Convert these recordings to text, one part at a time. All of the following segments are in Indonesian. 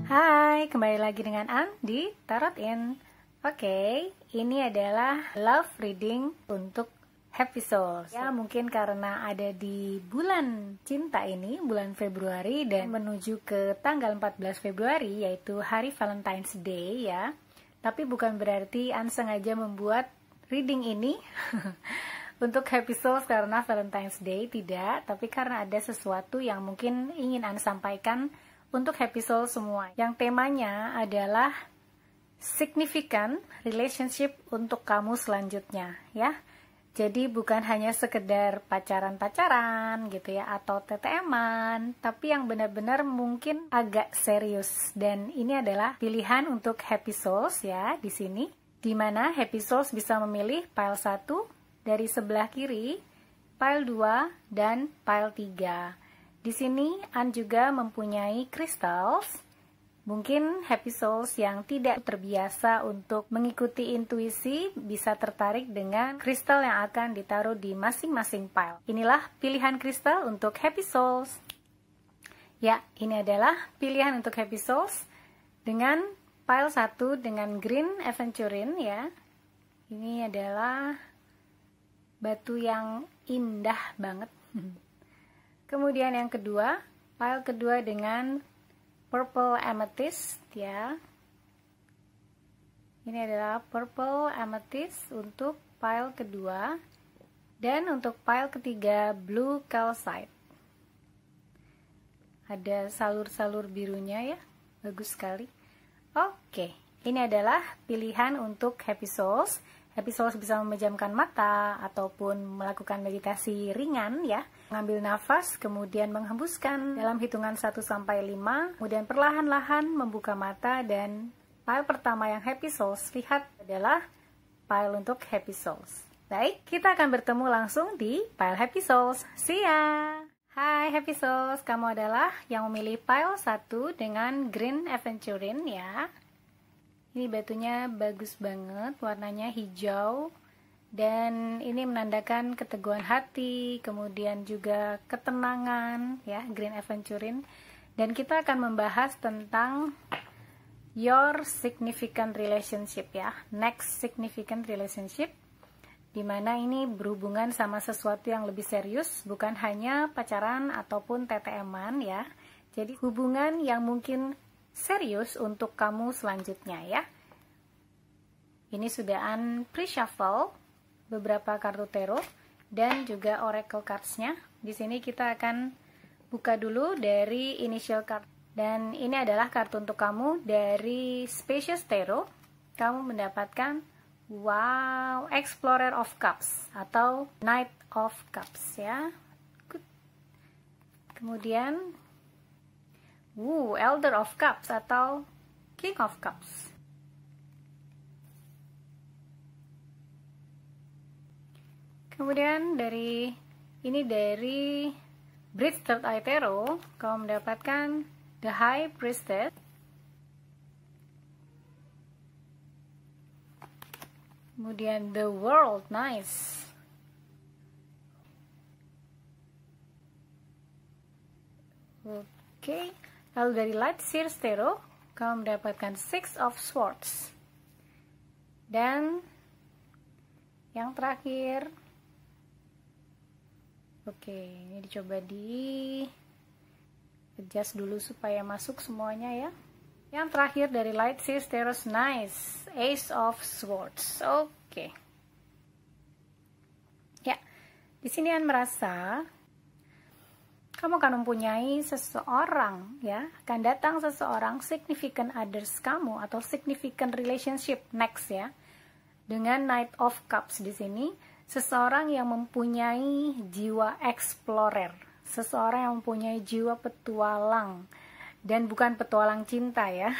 Hai, kembali lagi dengan An di Tarot In. Oke, ini adalah love reading untuk Happy Souls. Ya, mungkin karena ada di bulan cinta ini, bulan Februari, dan menuju ke tanggal 14 Februari, yaitu hari Valentine's Day ya. Tapi bukan berarti An sengaja membuat reading ini untuk Happy Souls karena Valentine's Day, tidak. Tapi karena ada sesuatu yang mungkin ingin An sampaikan untuk Happy Soul semua, yang temanya adalah significant relationship untuk kamu selanjutnya ya. Jadi bukan hanya sekedar pacaran-pacaran gitu ya, atau TTM-an, tapi yang benar-benar mungkin agak serius. Dan ini adalah pilihan untuk Happy Souls ya di sini, dimana Happy Souls bisa memilih pile 1 dari sebelah kiri, pile 2 dan pile 3. Di sini An juga mempunyai crystals. Mungkin Happy Souls yang tidak terbiasa untuk mengikuti intuisi bisa tertarik dengan kristal yang akan ditaruh di masing-masing pile. Inilah pilihan kristal untuk Happy Souls. Ya, ini adalah pilihan untuk Happy Souls dengan pile 1 dengan green aventurine ya. Ini adalah batu yang indah banget. Kemudian yang kedua, pile kedua dengan purple amethyst ya. Ini adalah purple amethyst untuk pile kedua. Dan untuk pile ketiga, blue calcite. Ada salur-salur birunya ya, bagus sekali. Oke, ini adalah pilihan untuk Happy Souls. Happy Souls bisa memejamkan mata ataupun melakukan meditasi ringan ya. Mengambil nafas, kemudian menghembuskan dalam hitungan 1-5, kemudian perlahan-lahan membuka mata, dan pile pertama yang Happy Souls lihat adalah pile untuk Happy Souls. Baik, kita akan bertemu langsung di pile Happy Souls. See ya! Hai Happy Souls, kamu adalah yang memilih pile 1 dengan green aventurine ya. Ini batunya bagus banget, warnanya hijau, dan ini menandakan keteguhan hati, kemudian juga ketenangan ya, green aventurine. Dan kita akan membahas tentang your significant relationship ya, next significant relationship, dimana ini berhubungan sama sesuatu yang lebih serius, bukan hanya pacaran ataupun TTM-an ya. Jadi hubungan yang mungkin serius untuk kamu selanjutnya ya. Ini sudah An pre-shuffle beberapa kartu tarot dan juga oracle cards-nya. Di sini kita akan buka dulu dari initial card, dan ini adalah kartu untuk kamu dari Spacious Tarot. Kamu mendapatkan wow, Explorer of Cups atau Knight of Cups ya. Good. Kemudian Elder of Cups atau King of Cups. Kemudian dari Bridge Third Eye Tarot, kamu mendapatkan The High Priestess. Kemudian The World, nice. Oke. Lalu dari Light Seers Tarot, kamu mendapatkan Six of Swords. Dan yang terakhir, oke, ini dicoba di adjust dulu supaya masuk semuanya ya. Yang terakhir dari Light Seers Tarot, nice, Ace of Swords. Oke. Ya, di sini An merasa kamu akan mempunyai seseorang ya, akan datang seseorang significant others kamu atau significant relationship next ya. Dengan Knight of Cups di sini, seseorang yang mempunyai jiwa explorer, seseorang yang mempunyai jiwa petualang, dan bukan petualang cinta ya.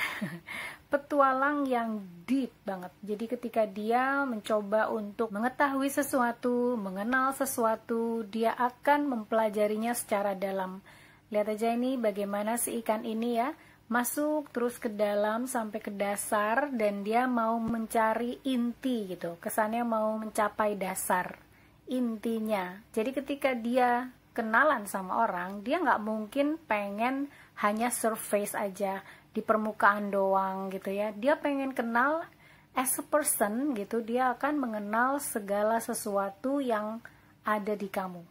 Petualang yang deep banget. Jadi ketika dia mencoba untuk mengetahui sesuatu, mengenal sesuatu, dia akan mempelajarinya secara dalam. Lihat aja ini bagaimana si ikan ini ya, masuk terus ke dalam sampai ke dasar, dan dia mau mencari inti gitu. Kesannya mau mencapai dasar intinya. Jadi ketika dia kenalan sama orang, dia nggak mungkin pengen hanya surface aja, di permukaan doang gitu ya. Dia pengen kenal as a person gitu, dia akan mengenal segala sesuatu yang ada di kamu.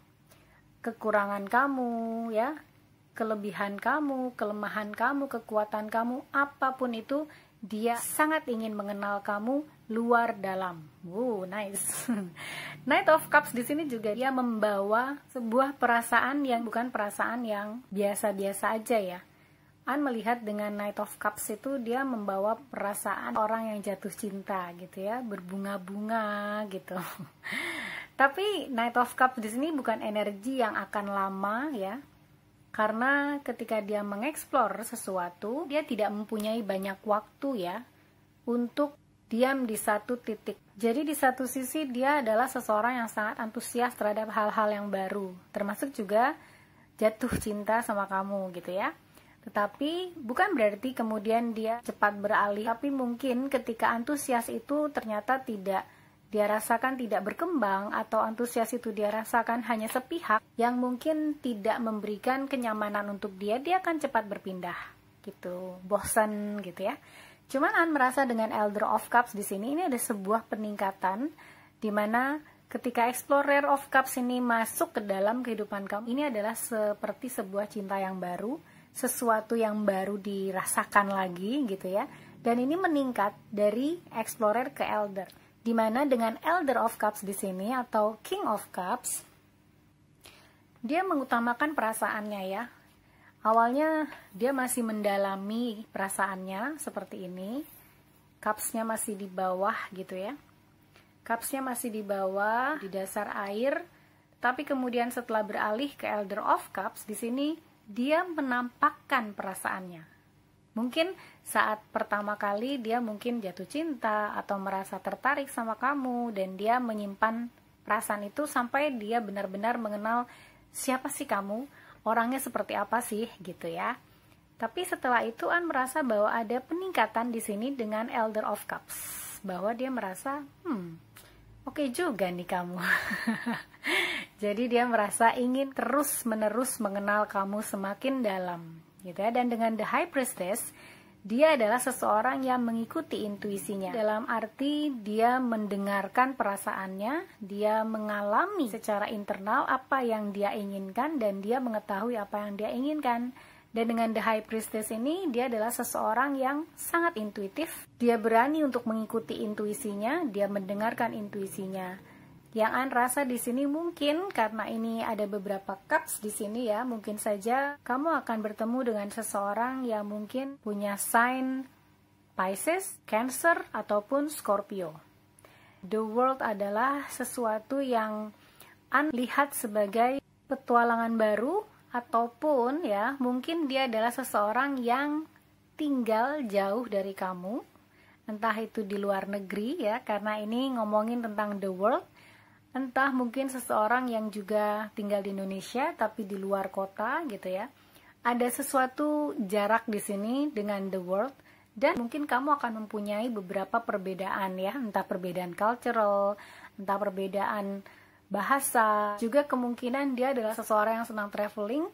Kekurangan kamu ya, kelebihan kamu, kelemahan kamu, kekuatan kamu, apapun itu, dia sangat ingin mengenal kamu luar dalam. Nice. Knight of Cups di sini juga dia membawa sebuah perasaan yang bukan perasaan yang biasa-biasa aja ya. An melihat dengan Knight of Cups itu dia membawa perasaan orang yang jatuh cinta gitu ya, berbunga-bunga gitu. Tapi Knight of Cups di sini bukan energi yang akan lama ya. Karena ketika dia mengeksplor sesuatu, dia tidak mempunyai banyak waktu ya untuk diam di satu titik. Jadi di satu sisi dia adalah seseorang yang sangat antusias terhadap hal-hal yang baru, termasuk juga jatuh cinta sama kamu gitu ya. Tetapi bukan berarti kemudian dia cepat beralih, tapi mungkin ketika antusias itu ternyata tidak dia rasakan tidak berkembang, atau antusias itu dia rasakan hanya sepihak yang mungkin tidak memberikan kenyamanan untuk dia akan cepat berpindah gitu, bosan gitu ya. Cuman An merasa dengan Elder of Cups di sini ini ada sebuah peningkatan, dimana ketika Explorer of Cups ini masuk ke dalam kehidupan kamu, ini adalah seperti sebuah cinta yang baru, sesuatu yang baru dirasakan lagi gitu ya. Dan ini meningkat dari Explorer ke Elder. Dimana dengan Elder of Cups di sini atau King of Cups, dia mengutamakan perasaannya ya. Awalnya dia masih mendalami perasaannya seperti ini. Cupsnya masih di bawah gitu ya. Cupsnya masih di bawah, di dasar air. Tapi kemudian setelah beralih ke Elder of Cups, di sini dia menampakkan perasaannya. Mungkin saat pertama kali dia mungkin jatuh cinta atau merasa tertarik sama kamu, dan dia menyimpan perasaan itu sampai dia benar-benar mengenal siapa sih kamu, orangnya seperti apa sih gitu ya. Tapi setelah itu An merasa bahwa ada peningkatan di sini dengan Elder of Cups, bahwa dia merasa oke juga nih kamu. Jadi dia merasa ingin terus-menerus mengenal kamu semakin dalam gitu ya. Dan dengan The High Priestess, dia adalah seseorang yang mengikuti intuisinya, dalam arti dia mendengarkan perasaannya, dia mengalami secara internal apa yang dia inginkan, dan dia mengetahui apa yang dia inginkan. Dan dengan The High Priestess ini, dia adalah seseorang yang sangat intuitif, dia berani untuk mengikuti intuisinya, dia mendengarkan intuisinya. Yang An rasa di sini mungkin karena ini ada beberapa cups di sini ya, mungkin saja kamu akan bertemu dengan seseorang yang mungkin punya sign Pisces, Cancer, ataupun Scorpio. The World adalah sesuatu yang An lihat sebagai petualangan baru, ataupun ya mungkin dia adalah seseorang yang tinggal jauh dari kamu, entah itu di luar negeri ya, karena ini ngomongin tentang The World. Entah mungkin seseorang yang juga tinggal di Indonesia tapi di luar kota gitu ya. Ada sesuatu jarak di sini dengan The World, dan mungkin kamu akan mempunyai beberapa perbedaan ya, entah perbedaan cultural, entah perbedaan bahasa. Juga kemungkinan dia adalah seseorang yang senang traveling,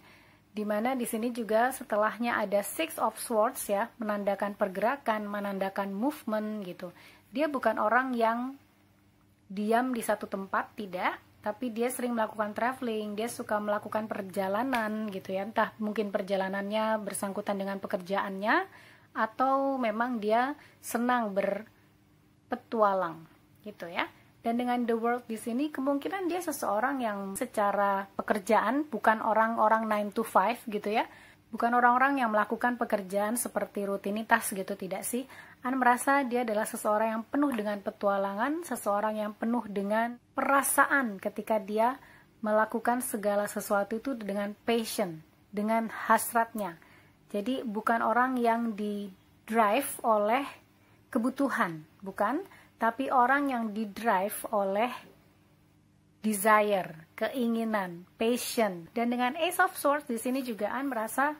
dimana di sini juga setelahnya ada Six of Swords ya, menandakan pergerakan, menandakan movement gitu. Dia bukan orang yang diam di satu tempat, tidak, tapi dia sering melakukan traveling, dia suka melakukan perjalanan gitu ya, entah mungkin perjalanannya bersangkutan dengan pekerjaannya, atau memang dia senang berpetualang gitu ya. Dan dengan The World di sini kemungkinan dia seseorang yang secara pekerjaan bukan orang-orang 9 to 5 gitu ya, bukan orang-orang yang melakukan pekerjaan seperti rutinitas gitu, tidak sih. An merasa dia adalah seseorang yang penuh dengan petualangan, seseorang yang penuh dengan perasaan ketika dia melakukan segala sesuatu itu dengan passion, dengan hasratnya. Jadi bukan orang yang di-drive oleh kebutuhan, bukan, tapi orang yang di-drive oleh desire, keinginan, passion. Dan dengan Ace of Swords di sini juga An merasa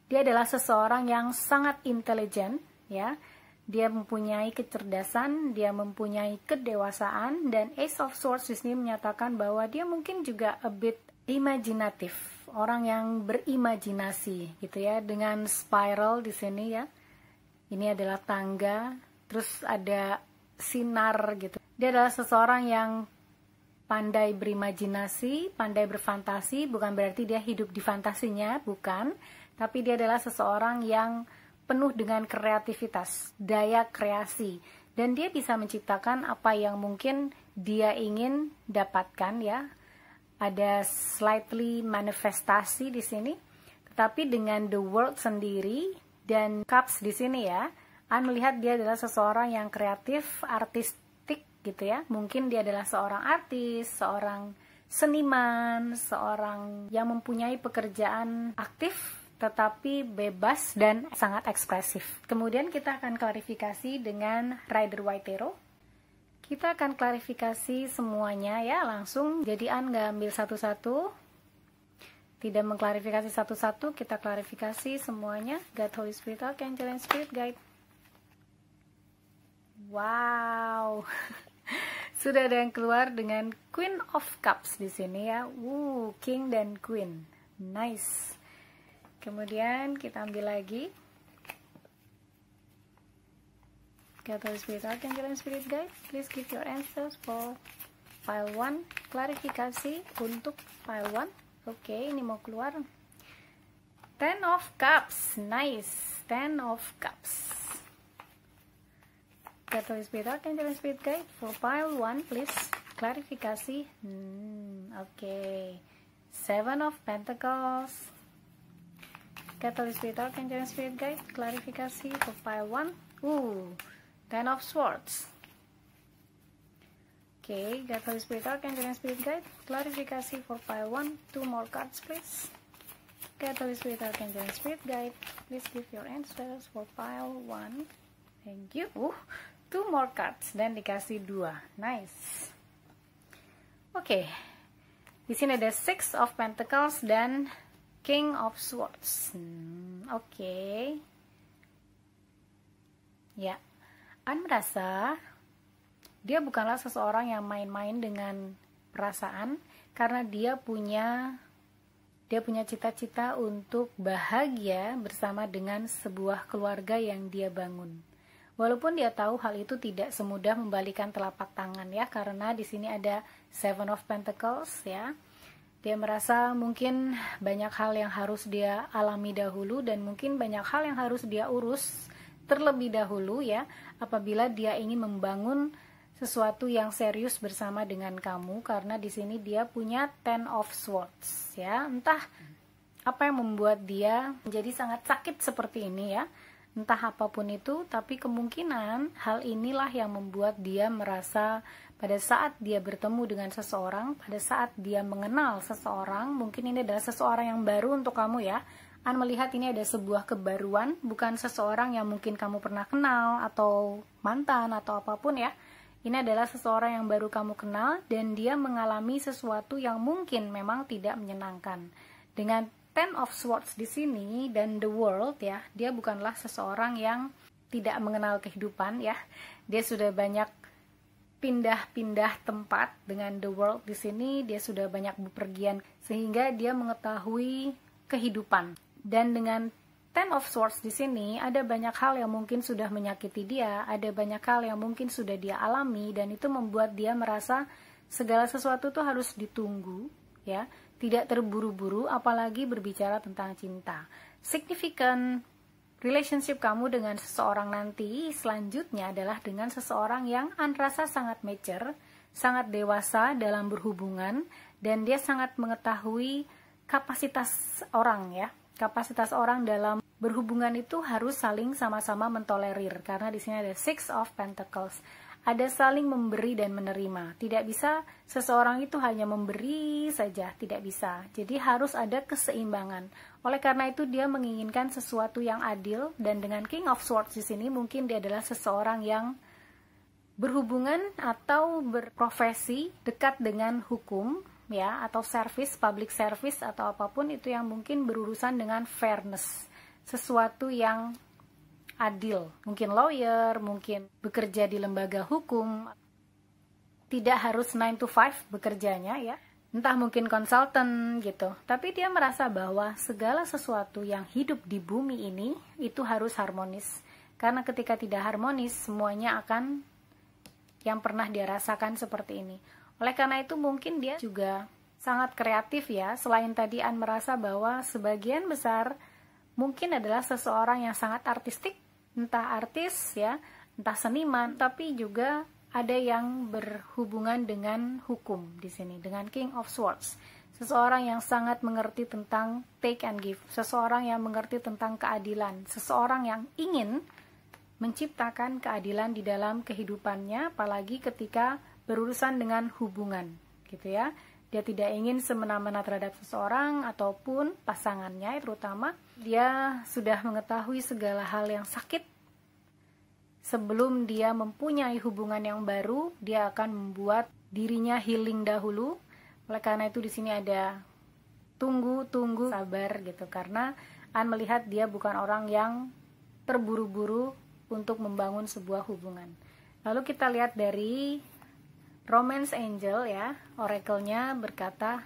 dia adalah seseorang yang sangat intelijen ya. Dia mempunyai kecerdasan, dia mempunyai kedewasaan, dan Ace of Swords di sini menyatakan bahwa dia mungkin juga a bit imajinatif, orang yang berimajinasi gitu ya, dengan spiral di sini ya. Ini adalah tangga, terus ada sinar gitu. Dia adalah seseorang yang pandai berimajinasi, pandai berfantasi, bukan berarti dia hidup di fantasinya, bukan. Tapi dia adalah seseorang yang penuh dengan kreativitas, daya kreasi. Dan dia bisa menciptakan apa yang mungkin dia ingin dapatkan ya. Ada slightly manifestasi di sini. Tetapi dengan the world sendiri dan cups di sini ya, An melihat dia adalah seseorang yang kreatif, artistik gitu ya. Mungkin dia adalah seorang artis, seorang seniman, seorang yang mempunyai pekerjaan aktif tetapi bebas dan sangat ekspresif. Kemudian kita akan klarifikasi dengan Rider White Tarot. Kita akan klarifikasi semuanya ya langsung. Jadi An nggak ambil satu-satu. Tidak mengklarifikasi satu-satu, kita klarifikasi semuanya. God, Holy Spirit, Archangel, and Spirit Guide. Wow, sudah ada yang keluar dengan Queen of Cups di sini ya. King dan Queen, nice. Kemudian kita ambil lagi. God, Holy Spirit, Archangel, and Spirit Guide. Please give your answers for pile 1. Klarifikasi untuk pile 1. Oke, ini mau keluar. Ten of Cups, nice. Ten of Cups. Holy Spirit, Archangel, and Spirit Guide for pile 1, please. Klarifikasi. Oke. Seven of Pentacles. Holy Spirit, Archangel, and Spirit Guide. Klarifikasi for pile 1. Ten of Swords. Okay, God, Holy Spirit, Archangel, and Spirit Guide. Klarifikasi for pile 1. 2 more cards, please. God, Holy Spirit, Archangel, and Spirit Guide. Please give your answers for pile 1. Thank you. 2 more cards dan dikasih 2. Nice. Oke. Di sini ada Six of Pentacles dan King of Swords. Oke. Ya. An merasa dia bukanlah seseorang yang main-main dengan perasaan, karena dia punya cita-cita untuk bahagia bersama dengan sebuah keluarga yang dia bangun. Walaupun dia tahu hal itu tidak semudah membalikan telapak tangan ya, karena di sini ada Seven of Pentacles ya. Dia merasa mungkin banyak hal yang harus dia alami dahulu dan mungkin banyak hal yang harus dia urus terlebih dahulu ya, apabila dia ingin membangun sesuatu yang serius bersama dengan kamu, karena di sini dia punya Ten of Swords ya. Entah apa yang membuat dia menjadi sangat sakit seperti ini ya, entah apapun itu, tapi kemungkinan hal inilah yang membuat dia merasa pada saat dia bertemu dengan seseorang, pada saat dia mengenal seseorang, mungkin ini adalah seseorang yang baru untuk kamu ya. An melihat ini ada sebuah kebaruan, bukan seseorang yang mungkin kamu pernah kenal atau mantan atau apapun ya. Ini adalah seseorang yang baru kamu kenal dan dia mengalami sesuatu yang mungkin memang tidak menyenangkan. Dengan Ten of Swords di sini dan the world ya, dia bukanlah seseorang yang tidak mengenal kehidupan ya. Dia sudah banyak pindah-pindah tempat dengan the world di sini, dia sudah banyak bepergian sehingga dia mengetahui kehidupan. Dan dengan Ten of Swords di sini ada banyak hal yang mungkin sudah menyakiti dia, ada banyak hal yang mungkin sudah dia alami, dan itu membuat dia merasa segala sesuatu itu harus ditunggu, ya, tidak terburu-buru, apalagi berbicara tentang cinta. Significant relationship kamu dengan seseorang nanti selanjutnya adalah dengan seseorang yang An rasa sangat mature, sangat dewasa dalam berhubungan, dan dia sangat mengetahui kapasitas orang ya. Kapasitas orang dalam berhubungan itu harus saling sama-sama mentolerir, karena di sini ada Six of Pentacles. Ada saling memberi dan menerima. Tidak bisa seseorang itu hanya memberi saja, tidak bisa. Jadi harus ada keseimbangan. Oleh karena itu dia menginginkan sesuatu yang adil, dan dengan King of Swords di sini mungkin dia adalah seseorang yang berhubungan atau berprofesi dekat dengan hukum ya, atau service, public service atau apapun itu yang mungkin berurusan dengan fairness, sesuatu yang adil, mungkin lawyer, mungkin bekerja di lembaga hukum, tidak harus 9 to 5 bekerjanya ya, entah mungkin konsultan gitu. Tapi dia merasa bahwa segala sesuatu yang hidup di bumi ini itu harus harmonis. Karena ketika tidak harmonis, semuanya akan yang pernah dia rasakan seperti ini. Oleh karena itu mungkin dia juga sangat kreatif ya. Selain tadi An merasa bahwa sebagian besar mungkin adalah seseorang yang sangat artistik, entah artis ya, entah seniman, tapi juga ada yang berhubungan dengan hukum di sini, dengan King of Swords. Seseorang yang sangat mengerti tentang take and give, seseorang yang mengerti tentang keadilan, seseorang yang ingin menciptakan keadilan di dalam kehidupannya, apalagi ketika berurusan dengan hubungan, gitu ya. Dia tidak ingin semena-mena terhadap seseorang ataupun pasangannya, terutama dia sudah mengetahui segala hal yang sakit. Sebelum dia mempunyai hubungan yang baru, dia akan membuat dirinya healing dahulu. Oleh karena itu di sini ada tunggu, sabar gitu. Karena An melihat dia bukan orang yang terburu-buru untuk membangun sebuah hubungan. Lalu kita lihat dari Romance Angel ya, oracle-nya berkata,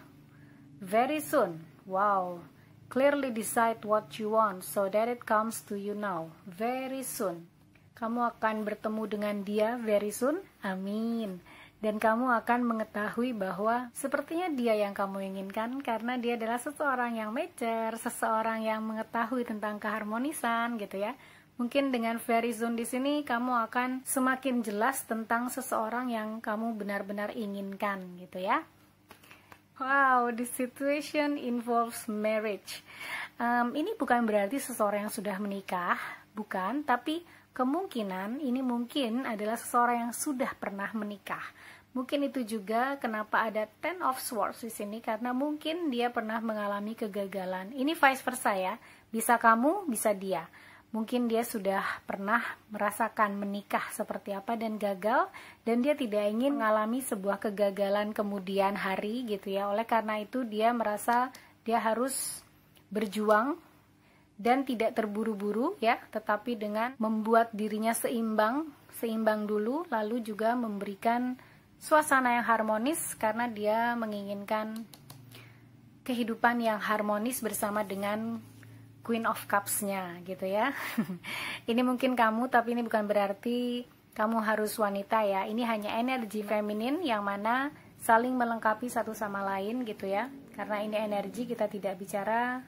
very soon, wow, clearly decide what you want so that it comes to you now, very soon. Kamu akan bertemu dengan dia very soon, amin. Dan kamu akan mengetahui bahwa sepertinya dia yang kamu inginkan, karena dia adalah seseorang yang mature, seseorang yang mengetahui tentang keharmonisan gitu ya. Mungkin dengan very soon di sini kamu akan semakin jelas tentang seseorang yang kamu benar-benar inginkan gitu ya. Wow, the situation involves marriage. Ini bukan berarti seseorang yang sudah menikah, bukan, tapi kemungkinan ini mungkin adalah seseorang yang sudah pernah menikah. Mungkin itu juga kenapa ada Ten of Swords di sini, karena mungkin dia pernah mengalami kegagalan. Ini vice versa ya, bisa kamu, bisa dia. Mungkin dia sudah pernah merasakan menikah seperti apa dan gagal, dan dia tidak ingin mengalami sebuah kegagalan kemudian hari gitu ya. Oleh karena itu dia merasa dia harus berjuang dan tidak terburu-buru ya, tetapi dengan membuat dirinya seimbang dulu, lalu juga memberikan suasana yang harmonis karena dia menginginkan kehidupan yang harmonis bersama dengan Queen of Cups-nya gitu ya. Ini mungkin kamu, tapi ini bukan berarti kamu harus wanita ya. Ini hanya energi feminin yang mana saling melengkapi satu sama lain gitu ya. Karena ini energi, kita tidak bicara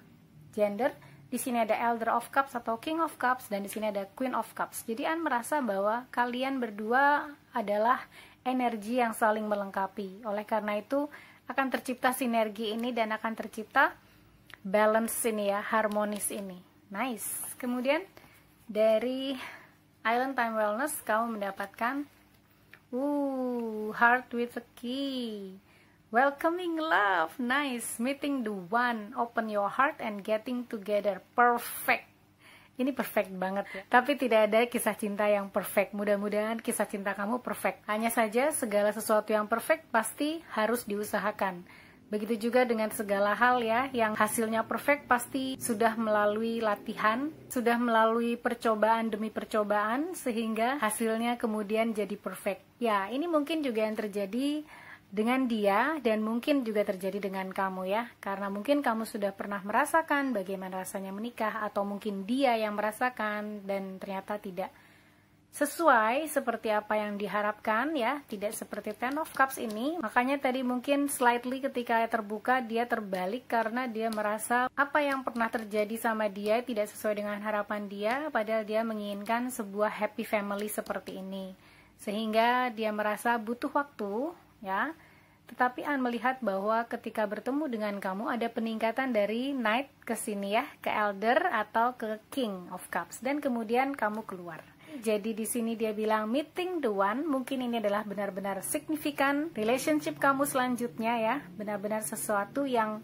gender. Di sini ada Elder of Cups atau King of Cups, dan di sini ada Queen of Cups. Jadi An merasa bahwa kalian berdua adalah energi yang saling melengkapi. Oleh karena itu akan tercipta sinergi ini dan akan tercipta balance ini ya, harmonis ini. Nice. Kemudian dari Island Time Wellness kamu mendapatkan Heart with a Key. Welcoming love, nice, meeting the one, open your heart and getting together, perfect. Ini perfect banget ya. Tapi tidak ada kisah cinta yang perfect. Mudah-mudahan kisah cinta kamu perfect. Hanya saja segala sesuatu yang perfect pasti harus diusahakan. Begitu juga dengan segala hal ya, yang hasilnya perfect pasti sudah melalui latihan, sudah melalui percobaan demi percobaan, sehingga hasilnya kemudian jadi perfect. Ya, ini mungkin juga yang terjadi dengan dia, dan mungkin juga terjadi dengan kamu ya, karena mungkin kamu sudah pernah merasakan bagaimana rasanya menikah, atau mungkin dia yang merasakan dan ternyata tidak sesuai seperti apa yang diharapkan ya, tidak seperti Ten of Cups ini. Makanya tadi mungkin slightly ketika terbuka dia terbalik karena dia merasa apa yang pernah terjadi sama dia tidak sesuai dengan harapan dia, padahal dia menginginkan sebuah happy family seperti ini, sehingga dia merasa butuh waktu ya. Tetapi An melihat bahwa ketika bertemu dengan kamu ada peningkatan dari Knight ke sini ya, ke Elder atau ke King of Cups, dan kemudian kamu keluar. Jadi di sini dia bilang meeting the one, mungkin ini adalah benar-benar signifikan relationship kamu selanjutnya ya, benar-benar sesuatu yang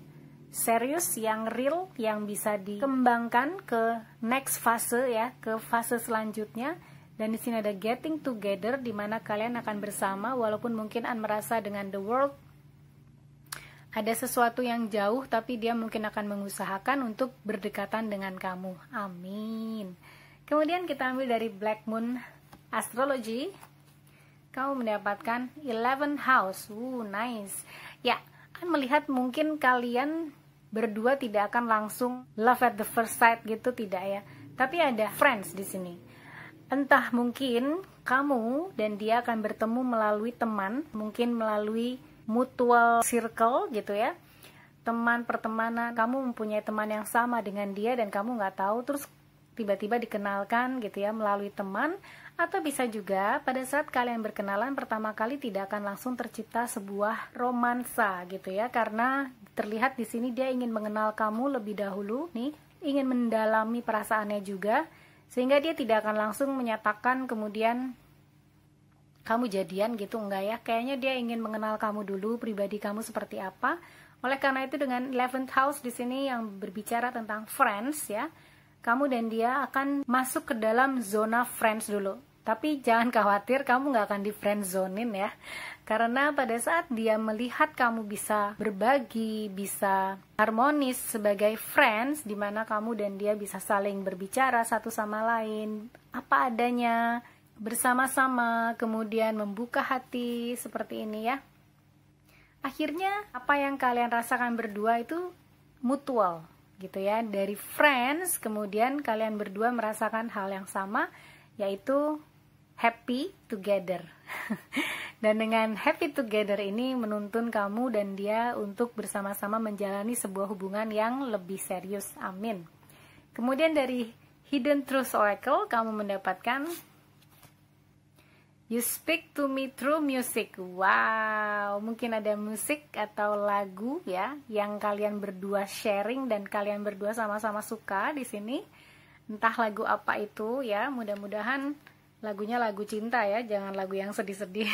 serius, yang real, yang bisa dikembangkan ke next fase ya, ke fase selanjutnya. Dan di sini ada getting together, di mana kalian akan bersama, walaupun mungkin An merasa dengan the world ada sesuatu yang jauh, tapi dia mungkin akan mengusahakan untuk berdekatan dengan kamu. Amin. Kemudian kita ambil dari Black Moon Astrology. Kamu mendapatkan 11 house. Nice. Ya, melihat mungkin kalian berdua tidak akan langsung love at the first sight gitu, tidak ya. Tapi ada friends di sini. Entah mungkin kamu dan dia akan bertemu melalui teman, mungkin melalui mutual circle gitu ya. Teman pertemanan, kamu mempunyai teman yang sama dengan dia dan kamu nggak tahu, terus tiba-tiba dikenalkan gitu ya melalui teman. Atau bisa juga pada saat kalian berkenalan pertama kali tidak akan langsung tercipta sebuah romansa gitu ya, karena terlihat di sini dia ingin mengenal kamu lebih dahulu nih, ingin mendalami perasaannya juga, sehingga dia tidak akan langsung menyatakan kemudian kamu jadian gitu, enggak ya. Kayaknya dia ingin mengenal kamu dulu, pribadi kamu seperti apa. Oleh karena itu dengan 11th house di sini yang berbicara tentang friends ya, kamu dan dia akan masuk ke dalam zona friends dulu. Tapi jangan khawatir, kamu nggak akan di friend zonein ya. Karena pada saat dia melihat kamu bisa berbagi, bisa harmonis sebagai friends, dimana kamu dan dia bisa saling berbicara satu sama lain, apa adanya, bersama-sama, kemudian membuka hati, seperti ini ya. Akhirnya apa yang kalian rasakan berdua itu mutual gitu ya, dari friends kemudian kalian berdua merasakan hal yang sama, yaitu happy together. Dan dengan happy together ini menuntun kamu dan dia untuk bersama-sama menjalani sebuah hubungan yang lebih serius. Amin. Kemudian dari Hidden Truth Oracle kamu mendapatkan You speak to me through music. Wow, mungkin ada musik atau lagu ya yang kalian berdua sharing dan kalian berdua sama-sama suka di sini. Entah lagu apa itu ya, mudah-mudahan lagunya lagu cinta ya, jangan lagu yang sedih-sedih.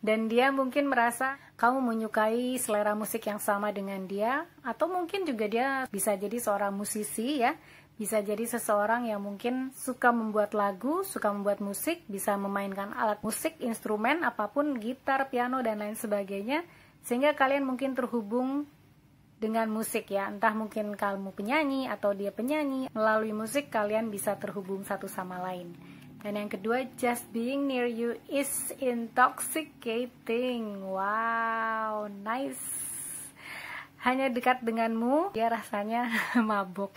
Dan dia mungkin merasa kamu menyukai selera musik yang sama dengan dia, atau mungkin juga dia bisa jadi seorang musisi ya. Bisa jadi seseorang yang mungkin suka membuat lagu, suka membuat musik, bisa memainkan alat musik, instrumen, apapun, gitar, piano, dan lain sebagainya. Sehingga kalian mungkin terhubung dengan musik ya. Entah mungkin kamu penyanyi atau dia penyanyi. Melalui musik kalian bisa terhubung satu sama lain. Dan yang kedua, just being near you is intoxicating. Wow, nice. Hanya dekat denganmu, dia rasanya mabuk.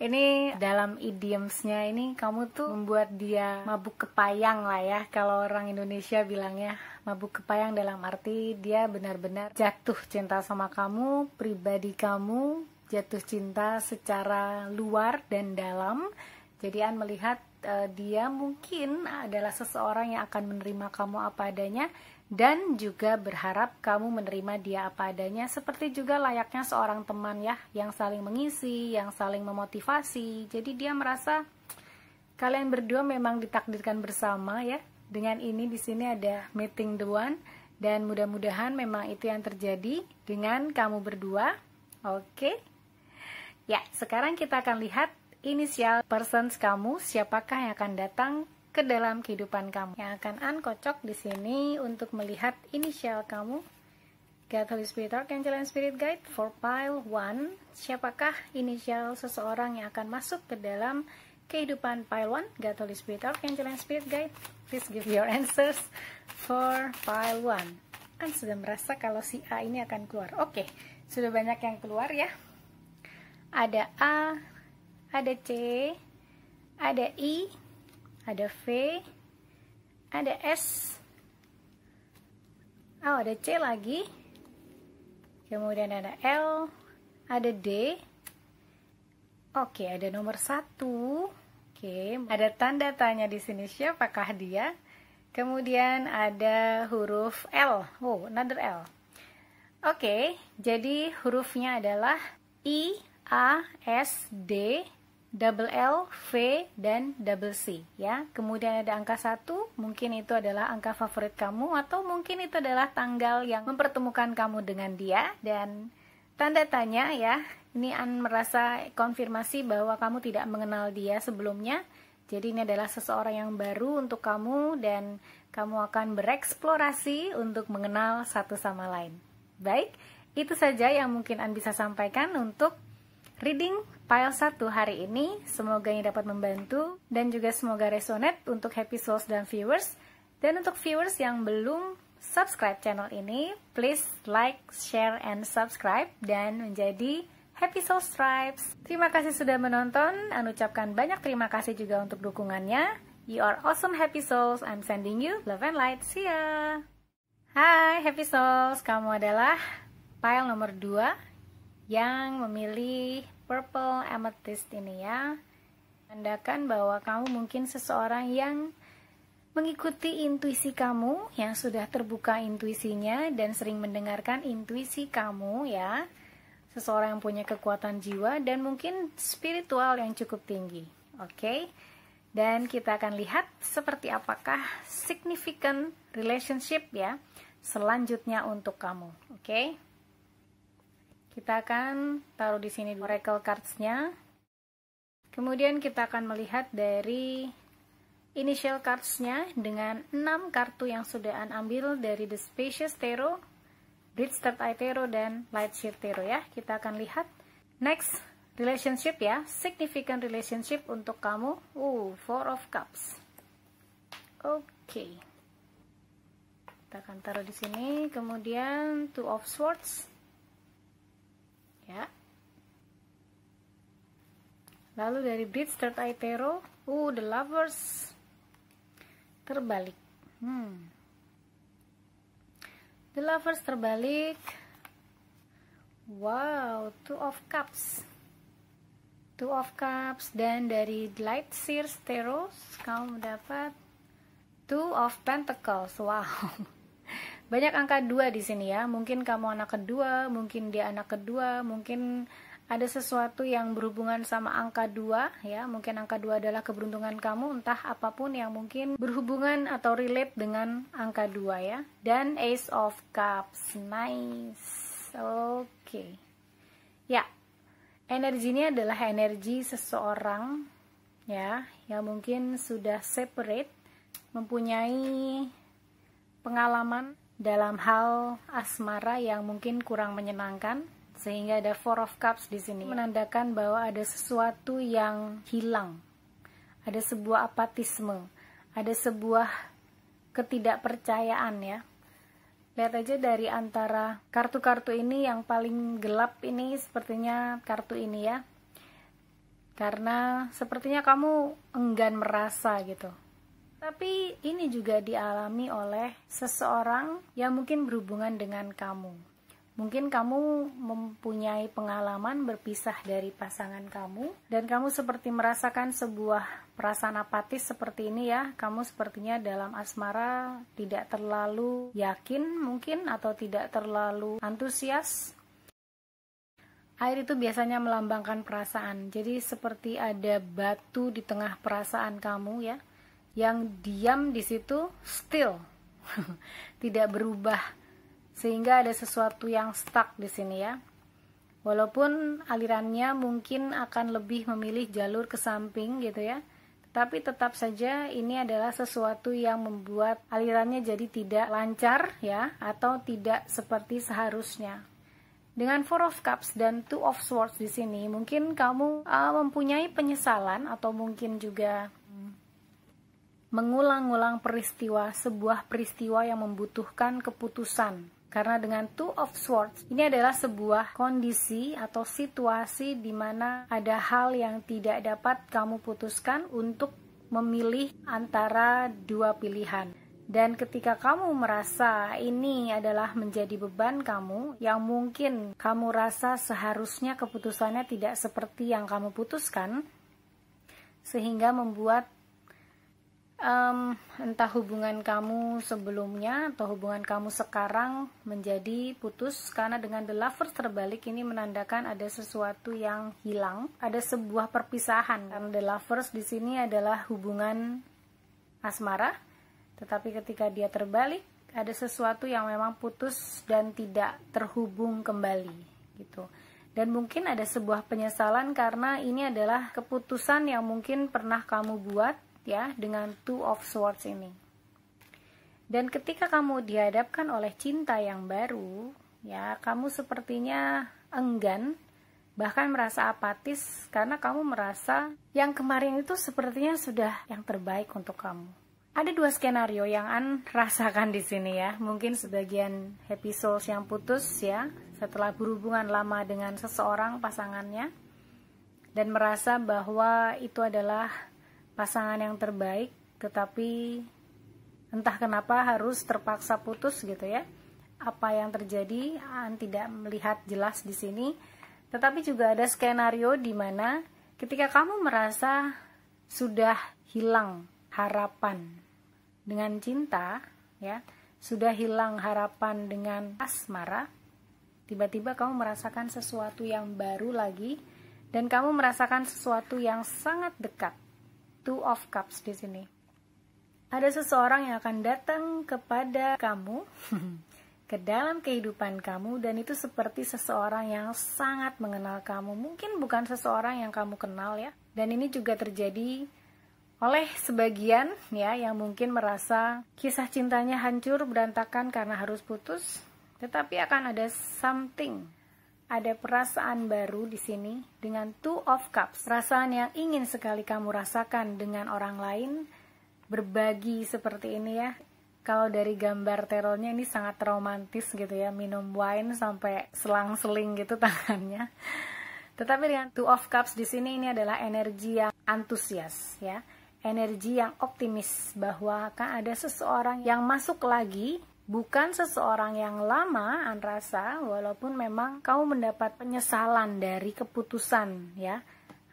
Ini dalam idiomsnya ini, kamu tuh membuat dia mabuk kepayang lah ya. Kalau orang Indonesia bilangnya mabuk kepayang dalam arti dia benar-benar jatuh cinta sama kamu, pribadi kamu, jatuh cinta secara luar dan dalam. Jadi An melihat dia mungkin adalah seseorang yang akan menerima kamu apa adanya, dan juga berharap kamu menerima dia apa adanya, seperti juga layaknya seorang teman ya, yang saling mengisi, yang saling memotivasi. Jadi dia merasa kalian berdua memang ditakdirkan bersama ya. Dengan ini di sini ada meeting the one, dan mudah-mudahan memang itu yang terjadi dengan kamu berdua. Oke. Ya, sekarang kita akan lihat inisial persons kamu, siapakah yang akan datang ke dalam kehidupan kamu. Yang akan An kocok di sini untuk melihat inisial kamu. God, Holy Spirit, Archangel, and Spirit Guide for pile 1. Siapakah inisial seseorang yang akan masuk ke dalam kehidupan pile 1? God, Holy Spirit, Archangel, and Spirit Guide, please give your answers for pile 1. An sudah merasa kalau si A ini akan keluar. Oke, sudah banyak yang keluar ya. Ada A, ada C, ada I, ada V, ada S, oh ada C lagi, kemudian ada L, ada D, oke ada nomor 1, oke ada tanda tanya di sini, siapakah dia? Kemudian ada huruf L, oh another L. Oke, jadi hurufnya adalah I, A, S, D, double L, V, dan double C ya. Kemudian ada angka 1, mungkin itu adalah angka favorit kamu, atau mungkin itu adalah tanggal yang mempertemukan kamu dengan dia. Dan tanda tanya ya, ini An merasa konfirmasi bahwa kamu tidak mengenal dia sebelumnya. Jadi ini adalah seseorang yang baru untuk kamu, dan kamu akan bereksplorasi untuk mengenal satu sama lain. Baik, itu saja yang mungkin An bisa sampaikan untuk reading pile 1 hari ini. Semoga ini dapat membantu dan juga semoga resonate untuk happy souls dan viewers. Dan untuk viewers yang belum subscribe channel ini, please like, share, and subscribe dan menjadi Happy Soul Stripes. Terima kasih sudah menonton. Ucapkan banyak terima kasih juga untuk dukungannya. You are awesome Happy Souls. I'm sending you love and light. See ya. Hai Happy Souls, kamu adalah pile nomor 2 yang memilih purple amethyst ini ya. Menandakan bahwa kamu mungkin seseorang yang mengikuti intuisi kamu, yang sudah terbuka intuisinya dan sering mendengarkan intuisi kamu ya. Seseorang yang punya kekuatan jiwa dan mungkin spiritual yang cukup tinggi. Oke. Dan kita akan lihat seperti apakah significant relationship ya selanjutnya untuk kamu. Oke. Kita akan taruh di sini oracle cards-nya. Kemudian kita akan melihat dari initial cards-nya dengan 6 kartu yang sudah An ambil dari The Spacious Tarot, Bridge Third Eye Tarot, dan Light Shift Tarot ya. Kita akan lihat next relationship ya, significant relationship untuk kamu. Four of Cups. Oke. Kita akan taruh di sini. Kemudian Two of Swords. Ya. Lalu dari Bridge Third Eye Tarot, The Lovers. Terbalik. The Lovers terbalik. Wow, Two of Cups. Two of Cups. Dan dari Light Seers Tarot kamu mendapat Two of Pentacles. Wow. Banyak angka 2 di sini ya. Mungkin kamu anak kedua, mungkin dia anak kedua, mungkin ada sesuatu yang berhubungan sama angka 2 ya. Mungkin angka 2 adalah keberuntungan kamu, entah apapun yang mungkin berhubungan atau relate dengan angka 2 ya. Dan Ace of Cups. Nice. Oke. Ya. Energi ini adalah energi seseorang ya yang mungkin sudah separate, mempunyai pengalaman dalam hal asmara yang mungkin kurang menyenangkan. Sehingga ada Four of Cups di sini menandakan bahwa ada sesuatu yang hilang, ada sebuah apatisme, ada sebuah ketidakpercayaan ya. Lihat aja dari antara kartu-kartu ini yang paling gelap ini sepertinya kartu ini ya, karena sepertinya kamu enggan merasa gitu. Tapi ini juga dialami oleh seseorang yang mungkin berhubungan dengan kamu. Mungkin kamu mempunyai pengalaman berpisah dari pasangan kamu dan kamu seperti merasakan sebuah perasaan apatis seperti ini ya. Kamu sepertinya dalam asmara tidak terlalu yakin mungkin atau tidak terlalu antusias. Air itu biasanya melambangkan perasaan. Jadi seperti ada batu di tengah perasaan kamu ya, yang diam di situ still. Tidak berubah. Sehingga ada sesuatu yang stuck di sini ya. Walaupun alirannya mungkin akan lebih memilih jalur ke samping gitu ya. Tapi tetap saja ini adalah sesuatu yang membuat alirannya jadi tidak lancar ya, atau tidak seperti seharusnya. Dengan Four of Cups dan Two of Swords di sini, mungkin kamu mempunyai penyesalan atau mungkin juga mengulang-ulang peristiwa, sebuah peristiwa yang membutuhkan keputusan. Karena dengan Two of Swords, ini adalah sebuah kondisi atau situasi di mana ada hal yang tidak dapat kamu putuskan untuk memilih antara dua pilihan. Dan ketika kamu merasa ini adalah menjadi beban kamu, yang mungkin kamu rasa seharusnya keputusannya tidak seperti yang kamu putuskan, sehingga membuat entah hubungan kamu sebelumnya atau hubungan kamu sekarang menjadi putus. Karena dengan The Lovers terbalik ini menandakan ada sesuatu yang hilang, ada sebuah perpisahan. Karena The Lovers di sini adalah hubungan asmara, tetapi ketika dia terbalik ada sesuatu yang memang putus dan tidak terhubung kembali gitu. Dan mungkin ada sebuah penyesalan karena ini adalah keputusan yang mungkin pernah kamu buat ya dengan Two of Swords ini. Dan ketika kamu dihadapkan oleh cinta yang baru, ya kamu sepertinya enggan, bahkan merasa apatis karena kamu merasa yang kemarin itu sepertinya sudah yang terbaik untuk kamu. Ada dua skenario yang An rasakan di sini ya. Mungkin sebagian happy souls yang putus ya, setelah berhubungan lama dengan seseorang pasangannya, dan merasa bahwa itu adalah pasangan yang terbaik, tetapi entah kenapa harus terpaksa putus gitu ya. Apa yang terjadi An tidak melihat jelas di sini. Tetapi juga ada skenario di mana ketika kamu merasa sudah hilang harapan dengan cinta ya, sudah hilang harapan dengan asmara, tiba-tiba kamu merasakan sesuatu yang baru lagi, dan kamu merasakan sesuatu yang sangat dekat. Two of Cups di sini. Ada seseorang yang akan datang kepada kamu ke dalam kehidupan kamu, dan itu seperti seseorang yang sangat mengenal kamu. Mungkin bukan seseorang yang kamu kenal ya. Dan ini juga terjadi oleh sebagian ya yang mungkin merasa kisah cintanya hancur berantakan karena harus putus, tetapi akan ada something, ada perasaan baru di sini dengan Two of Cups. Perasaan yang ingin sekali kamu rasakan dengan orang lain, berbagi seperti ini ya. Kalau dari gambar terornya ini sangat romantis gitu ya, minum wine sampai selang-seling gitu tangannya. Tetapi dengan Two of Cups di sini ini adalah energi yang antusias ya. Energi yang optimis bahwa akan ada seseorang yang masuk lagi, bukan seseorang yang lama An rasa, walaupun memang kamu mendapat penyesalan dari keputusan ya.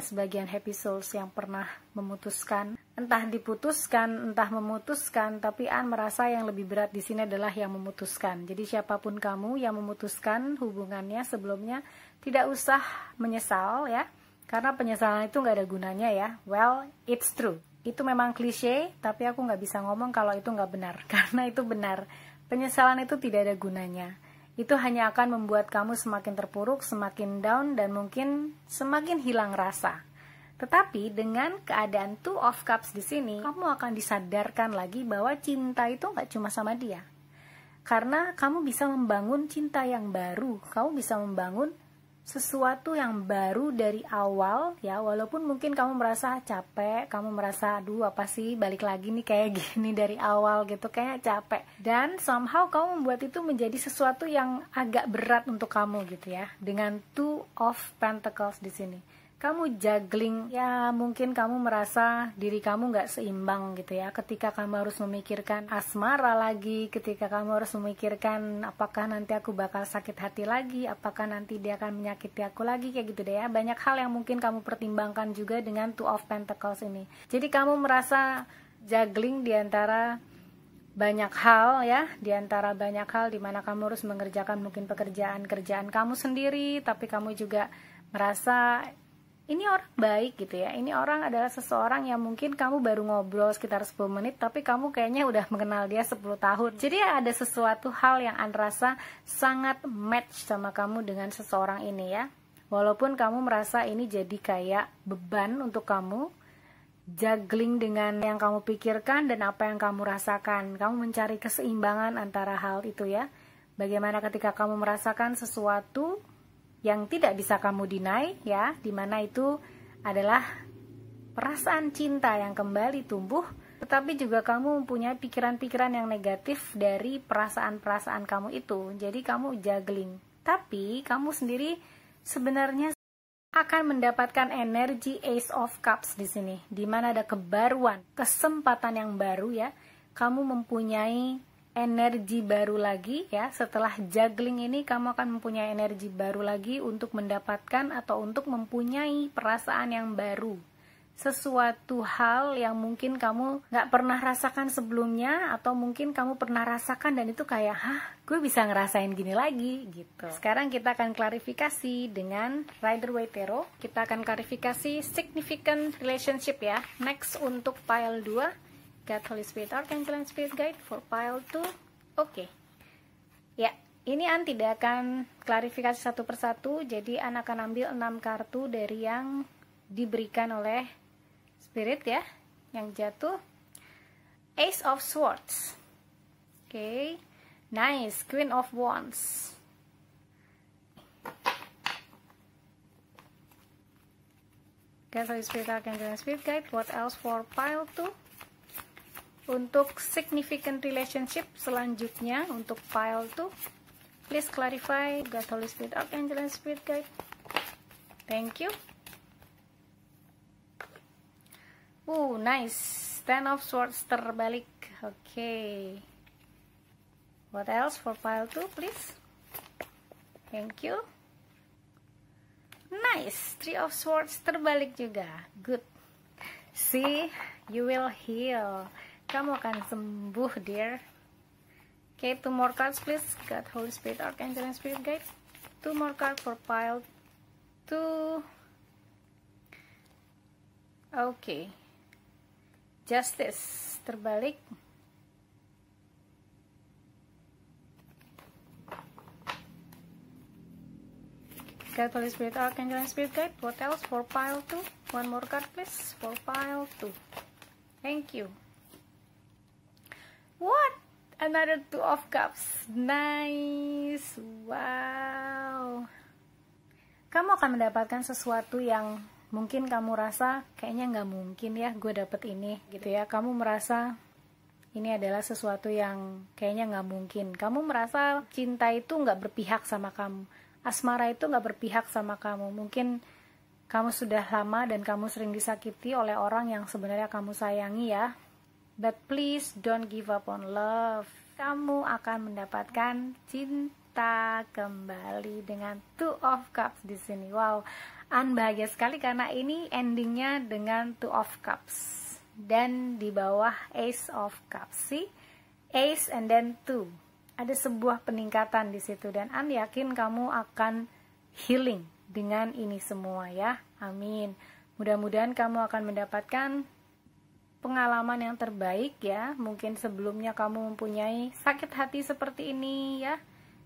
Sebagian happy souls yang pernah memutuskan, entah diputuskan, entah memutuskan, tapi An merasa yang lebih berat di sini adalah yang memutuskan. Jadi siapapun kamu yang memutuskan hubungannya sebelumnya, tidak usah menyesal ya, karena penyesalan itu nggak ada gunanya ya. Well, it's true. Itu memang klise, tapi aku nggak bisa ngomong kalau itu nggak benar, karena itu benar. Penyesalan itu tidak ada gunanya. Itu hanya akan membuat kamu semakin terpuruk, semakin down, dan mungkin semakin hilang rasa. Tetapi dengan keadaan Two of Cups di sini, kamu akan disadarkan lagi bahwa cinta itu nggak cuma sama dia. Karena kamu bisa membangun cinta yang baru, kamu bisa membangun sesuatu yang baru dari awal ya, walaupun mungkin kamu merasa capek, kamu merasa aduh apa sih balik lagi nih kayak gini dari awal gitu, kayaknya capek, dan somehow kamu membuat itu menjadi sesuatu yang agak berat untuk kamu gitu ya. Dengan Two of Pentacles di sini kamu juggling ya, mungkin kamu merasa diri kamu nggak seimbang gitu ya, ketika kamu harus memikirkan asmara lagi, ketika kamu harus memikirkan apakah nanti aku bakal sakit hati lagi, apakah nanti dia akan menyakiti aku lagi, kayak gitu deh ya. Banyak hal yang mungkin kamu pertimbangkan juga dengan Two of Pentacles ini. Jadi kamu merasa juggling di antara banyak hal ya, di antara banyak hal di mana kamu harus mengerjakan mungkin pekerjaan kamu sendiri, tapi kamu juga merasa ini orang baik gitu ya, ini orang adalah seseorang yang mungkin kamu baru ngobrol sekitar 10 menit, tapi kamu kayaknya udah mengenal dia 10 tahun. Jadi ada sesuatu hal yang An rasa sangat match sama kamu dengan seseorang ini ya. Walaupun kamu merasa ini jadi kayak beban untuk kamu, juggling dengan yang kamu pikirkan dan apa yang kamu rasakan. Kamu mencari keseimbangan antara hal itu ya. Bagaimana ketika kamu merasakan sesuatu yang tidak bisa kamu deny ya, dimana itu adalah perasaan cinta yang kembali tumbuh, tetapi juga kamu mempunyai pikiran-pikiran yang negatif dari perasaan-perasaan kamu itu. Jadi kamu juggling, tapi kamu sendiri sebenarnya akan mendapatkan energi Ace of Cups di sini, dimana ada kebaruan, kesempatan yang baru ya. Kamu mempunyai energi baru lagi ya. Setelah juggling ini kamu akan mempunyai energi baru lagi untuk mendapatkan atau untuk mempunyai perasaan yang baru, sesuatu hal yang mungkin kamu nggak pernah rasakan sebelumnya, atau mungkin kamu pernah rasakan dan itu kayak gue bisa ngerasain gini lagi gitu. Sekarang kita akan klarifikasi dengan Rider-Waite Tarot. Kita akan klarifikasi significant relationship ya. Next untuk pile 2, God, Holy Spirit, Archangel, and Spirit Guide for pile 2. Oke. Ya, ini An tidak akan klarifikasi satu persatu, jadi An akan ambil 6 kartu dari yang diberikan oleh Spirit ya, yang jatuh. Ace of Swords. Oke. Nice, Queen of Wands. God, Holy Spirit, Archangel, and Spirit Guide. What else for pile 2? Untuk significant relationship selanjutnya untuk pile 2, please clarify God, Holy Spirit, Archangel, and Spirit Guide. Thank you. Nice. 10 of Swords terbalik. Okay. What else for pile 2, please? Thank you. Nice. 3 of Swords terbalik juga. Good. See, you will heal. Kamu akan sembuh, dear. Okay, 2 more cards, please. God, Holy Spirit, Archangel, and Spirit Guide. 2 more cards for pile 2. Okay. Justice terbalik. God, Holy Spirit, Archangel, and Spirit Guide. What else for pile 2? 1 more card, please, for pile 2. Thank you. What? Another 2 of Cups. Nice. Wow. Kamu akan mendapatkan sesuatu yang mungkin kamu rasa kayaknya nggak mungkin ya gue dapet ini gitu ya. Kamu merasa ini adalah sesuatu yang kayaknya nggak mungkin. Kamu merasa cinta itu nggak berpihak sama kamu. Asmara itu nggak berpihak sama kamu. Mungkin kamu sudah lama dan kamu sering disakiti oleh orang yang sebenarnya kamu sayangi ya. But please don't give up on love. Kamu akan mendapatkan cinta kembali dengan 2 of Cups di sini. Wow, bahagia sekali karena ini endingnya dengan 2 of Cups dan di bawah Ace of Cups. See, Ace and then 2. Ada sebuah peningkatan di situ dan yakin kamu akan healing dengan ini semua ya. Amin. Mudah-mudahan kamu akan mendapatkan pengalaman yang terbaik ya. Mungkin sebelumnya kamu mempunyai sakit hati seperti ini ya.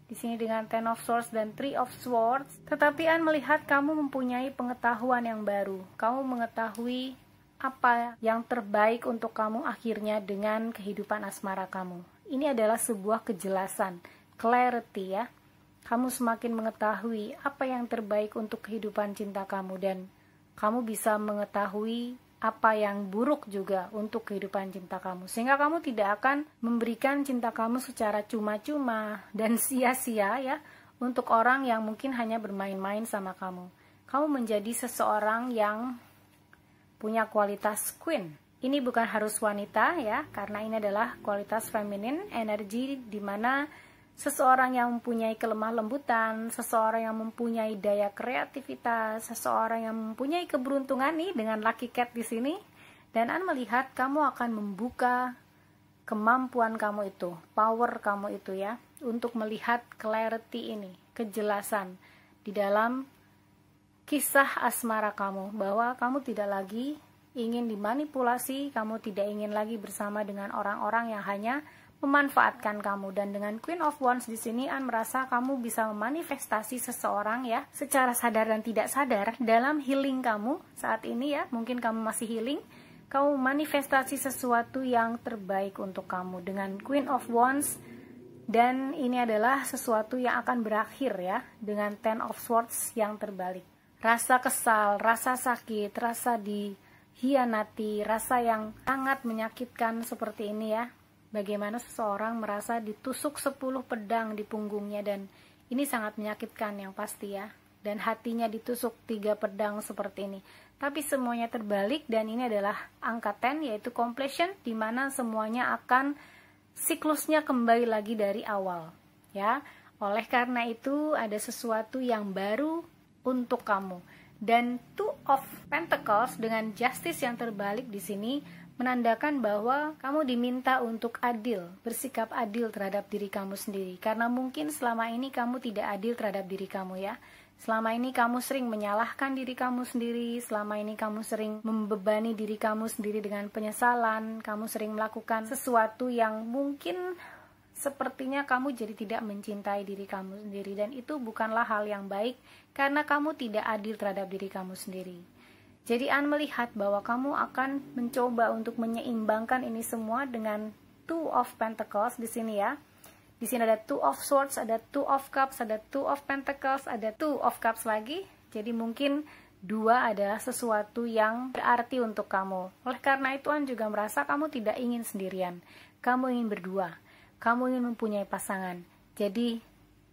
Di sini dengan 10 of Swords dan 3 of Swords. Tetapi melihat kamu mempunyai pengetahuan yang baru. Kamu mengetahui apa yang terbaik untuk kamu akhirnya dengan kehidupan asmara kamu. Ini adalah sebuah kejelasan, clarity ya. Kamu semakin mengetahui apa yang terbaik untuk kehidupan cinta kamu dan kamu bisa mengetahui apa yang buruk juga untuk kehidupan cinta kamu. Sehingga kamu tidak akan memberikan cinta kamu secara cuma-cuma dan sia-sia ya untuk orang yang mungkin hanya bermain-main sama kamu. Kamu menjadi seseorang yang punya kualitas queen. Ini bukan harus wanita ya, karena ini adalah kualitas feminin, energi di mana seseorang yang mempunyai kelemah lembutan, seseorang yang mempunyai daya kreativitas, seseorang yang mempunyai keberuntungan nih dengan Lucky Cat di sini. Dan melihat kamu akan membuka kemampuan kamu itu, power kamu itu ya, untuk melihat clarity ini, kejelasan di dalam kisah asmara kamu, bahwa kamu tidak lagi ingin dimanipulasi, kamu tidak ingin lagi bersama dengan orang-orang yang hanya memanfaatkan kamu. Dan dengan Queen of Wands di sini merasa kamu bisa memanifestasi seseorang ya secara sadar dan tidak sadar dalam healing kamu saat ini ya. Mungkin kamu masih healing, kamu manifestasi sesuatu yang terbaik untuk kamu dengan Queen of Wands. Dan ini adalah sesuatu yang akan berakhir ya dengan 10 of Swords yang terbalik. Rasa kesal, rasa sakit, rasa dihianati, rasa yang sangat menyakitkan seperti ini ya. Bagaimana seseorang merasa ditusuk 10 pedang di punggungnya, dan ini sangat menyakitkan yang pasti ya. Dan hatinya ditusuk 3 pedang seperti ini. Tapi semuanya terbalik dan ini adalah angka 10 yaitu completion, di mana semuanya akan siklusnya kembali lagi dari awal ya. Oleh karena itu ada sesuatu yang baru untuk kamu. Dan 2 of Pentacles dengan Justice yang terbalik di sini menandakan bahwa kamu diminta untuk adil, bersikap adil terhadap diri kamu sendiri. Karena mungkin selama ini kamu tidak adil terhadap diri kamu ya. Selama ini kamu sering menyalahkan diri kamu sendiri, selama ini kamu sering membebani diri kamu sendiri dengan penyesalan, kamu sering melakukan sesuatu yang mungkin sepertinya kamu jadi tidak mencintai diri kamu sendiri. Dan itu bukanlah hal yang baik karena kamu tidak adil terhadap diri kamu sendiri. Jadi melihat bahwa kamu akan mencoba untuk menyeimbangkan ini semua dengan 2 of Pentacles di sini ya. Di sini ada 2 of Swords, ada 2 of Cups, ada 2 of Pentacles, ada 2 of Cups lagi. Jadi mungkin Dua adalah sesuatu yang berarti untuk kamu. Oleh karena itu, An juga merasa kamu tidak ingin sendirian. Kamu ingin berdua. Kamu ingin mempunyai pasangan. Jadi,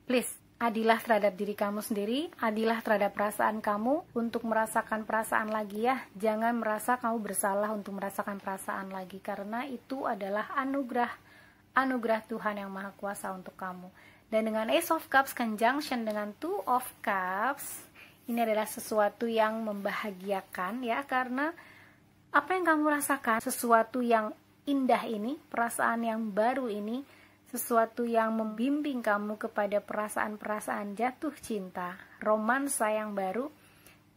please, adilah terhadap diri kamu sendiri, adilah terhadap perasaan kamu untuk merasakan perasaan lagi ya. Jangan merasa kamu bersalah untuk merasakan perasaan lagi, karena itu adalah anugerah Tuhan yang Maha Kuasa untuk kamu. Dan dengan Ace of Cups conjunction dengan Two of Cups, ini adalah sesuatu yang membahagiakan ya, karena apa yang kamu rasakan, sesuatu yang indah ini, perasaan yang baru ini, sesuatu yang membimbing kamu kepada perasaan-perasaan jatuh cinta, romansa yang baru,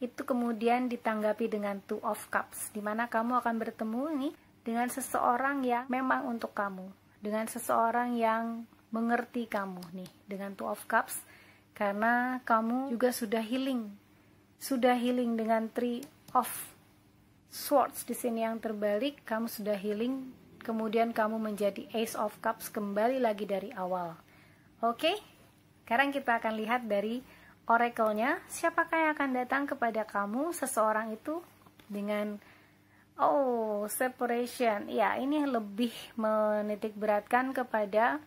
itu kemudian ditanggapi dengan Two of Cups, dimana kamu akan bertemu nih dengan seseorang yang memang untuk kamu, dengan seseorang yang mengerti kamu nih, dengan Two of Cups, karena kamu juga sudah healing dengan Three of Swords di sini yang terbalik, kamu sudah healing. Kemudian kamu menjadi Ace of Cups kembali lagi dari awal. Oke, sekarang kita akan lihat dari oracle-nya, siapakah yang akan datang kepada kamu, seseorang itu dengan separation. Ya, ini lebih menitik beratkan kepada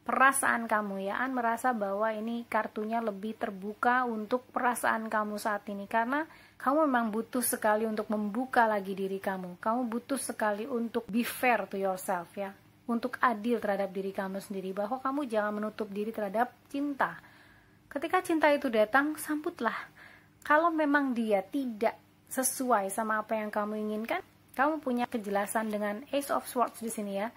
perasaan kamu ya. An merasa bahwa ini kartunya lebih terbuka untuk perasaan kamu saat ini, karena kamu memang butuh sekali untuk membuka lagi diri kamu. Kamu butuh sekali untuk be fair to yourself ya, untuk adil terhadap diri kamu sendiri, bahwa kamu jangan menutup diri terhadap cinta. Ketika cinta itu datang, sambutlah. Kalau memang dia tidak sesuai sama apa yang kamu inginkan, kamu punya kejelasan dengan Ace of Swords di sini ya.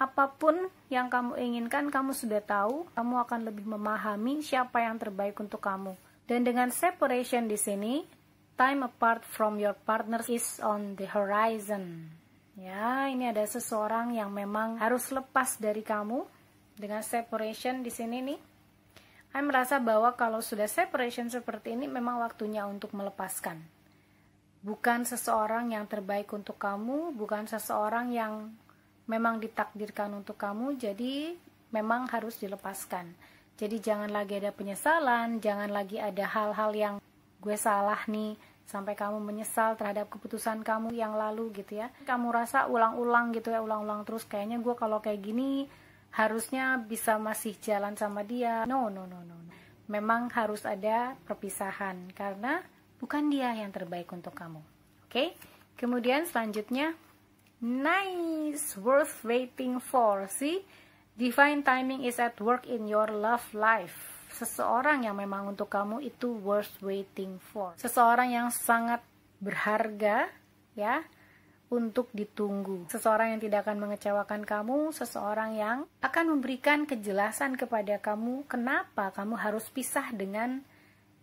Apapun yang kamu inginkan, kamu sudah tahu, kamu akan lebih memahami siapa yang terbaik untuk kamu. Dan dengan separation di sini, time apart from your partner is on the horizon. Ya, ini ada seseorang yang memang harus lepas dari kamu. Dengan separation di sini nih, saya merasa bahwa kalau sudah separation seperti ini, memang waktunya untuk melepaskan. Bukan seseorang yang terbaik untuk kamu, bukan seseorang yang memang ditakdirkan untuk kamu, jadi memang harus dilepaskan. Jadi jangan lagi ada penyesalan, jangan lagi ada hal-hal yang gue salah nih, sampai kamu menyesal terhadap keputusan kamu yang lalu gitu ya. Kamu rasa ulang-ulang gitu ya, ulang-ulang terus, kayaknya gue kalau kayak gini harusnya bisa masih jalan sama dia. No. Memang harus ada perpisahan, karena bukan dia yang terbaik untuk kamu. Oke? Kemudian selanjutnya, nice, worth waiting for. See, divine timing is at work in your love life. Seseorang yang memang untuk kamu itu worth waiting for. Seseorang yang sangat berharga ya, untuk ditunggu. Seseorang yang tidak akan mengecewakan kamu, seseorang yang akan memberikan kejelasan kepada kamu kenapa kamu harus pisah dengan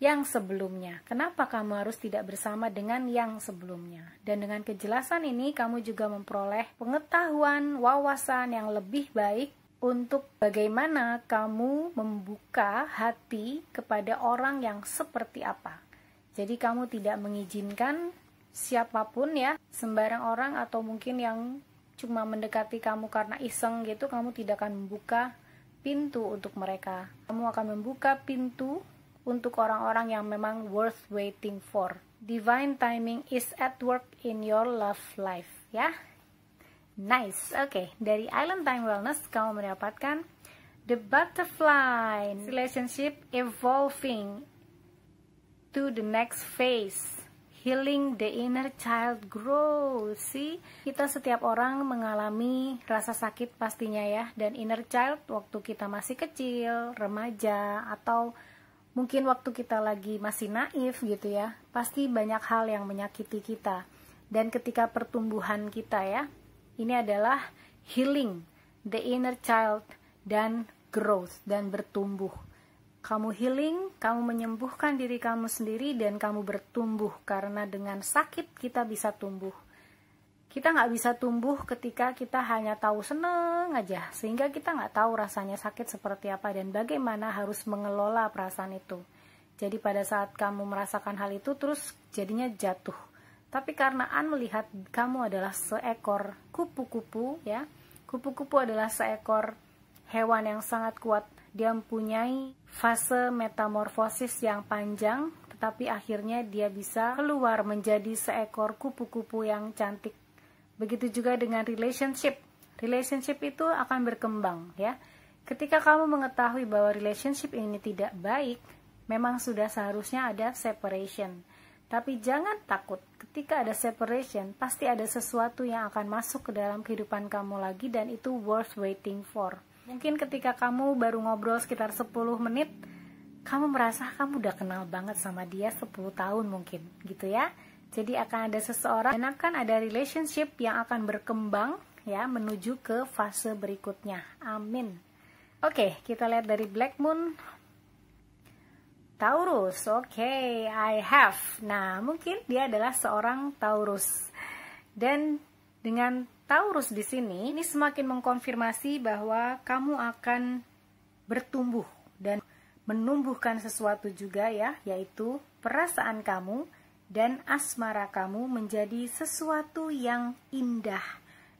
yang sebelumnya. Kenapa kamu harus tidak bersama dengan yang sebelumnya. Dan dengan kejelasan ini kamu juga memperoleh pengetahuan, wawasan yang lebih baik untuk bagaimana kamu membuka hati kepada orang yang seperti apa. Jadi kamu tidak mengizinkan siapapun ya, sembarang orang atau mungkin yang cuma mendekati kamu karena iseng gitu, kamu tidak akan membuka pintu untuk mereka. Kamu akan membuka pintu untuk orang-orang yang memang worth waiting for. Divine timing is at work in your love life ya. Nice, oke. Dari Island Time Wellness kamu mendapatkan the butterfly, relationship evolving to the next phase, healing the inner child growth. See, kita setiap orang mengalami rasa sakit pastinya ya, dan inner child waktu kita masih kecil, remaja, atau mungkin waktu kita lagi masih naif gitu ya, pasti banyak hal yang menyakiti kita. Dan ketika pertumbuhan kita ya, ini adalah healing the inner child dan growth, dan bertumbuh. Kamu healing, kamu menyembuhkan diri kamu sendiri, dan kamu bertumbuh, karena dengan sakit kita bisa tumbuh. Kita nggak bisa tumbuh ketika kita hanya tahu seneng aja, sehingga kita nggak tahu rasanya sakit seperti apa dan bagaimana harus mengelola perasaan itu. Jadi pada saat kamu merasakan hal itu, terus jadinya jatuh. Tapi karena An melihat kamu adalah seekor kupu-kupu ya. Kupu-kupu adalah seekor hewan yang sangat kuat. Dia mempunyai fase metamorfosis yang panjang, tapi akhirnya dia bisa keluar menjadi seekor kupu-kupu yang cantik. Begitu juga dengan relationship. Relationship itu akan berkembang ya. Ketika kamu mengetahui bahwa relationship ini tidak baik, memang sudah seharusnya ada separation. Tapi jangan takut, ketika ada separation, pasti ada sesuatu yang akan masuk ke dalam kehidupan kamu lagi dan itu worth waiting for. Mungkin ketika kamu baru ngobrol sekitar 10 menit, kamu merasa kamu udah kenal banget sama dia 10 tahun mungkin, gitu ya. Jadi akan ada seseorang dan akan ada relationship yang akan berkembang ya menuju ke fase berikutnya. Amin. Oke, kita lihat dari Black Moon. Taurus. Oke, I have. Nah, mungkin dia adalah seorang Taurus. Dan dengan Taurus di sini, ini semakin mengkonfirmasi bahwa kamu akan bertumbuh dan menumbuhkan sesuatu juga ya, yaitu perasaan kamu dan asmara kamu menjadi sesuatu yang indah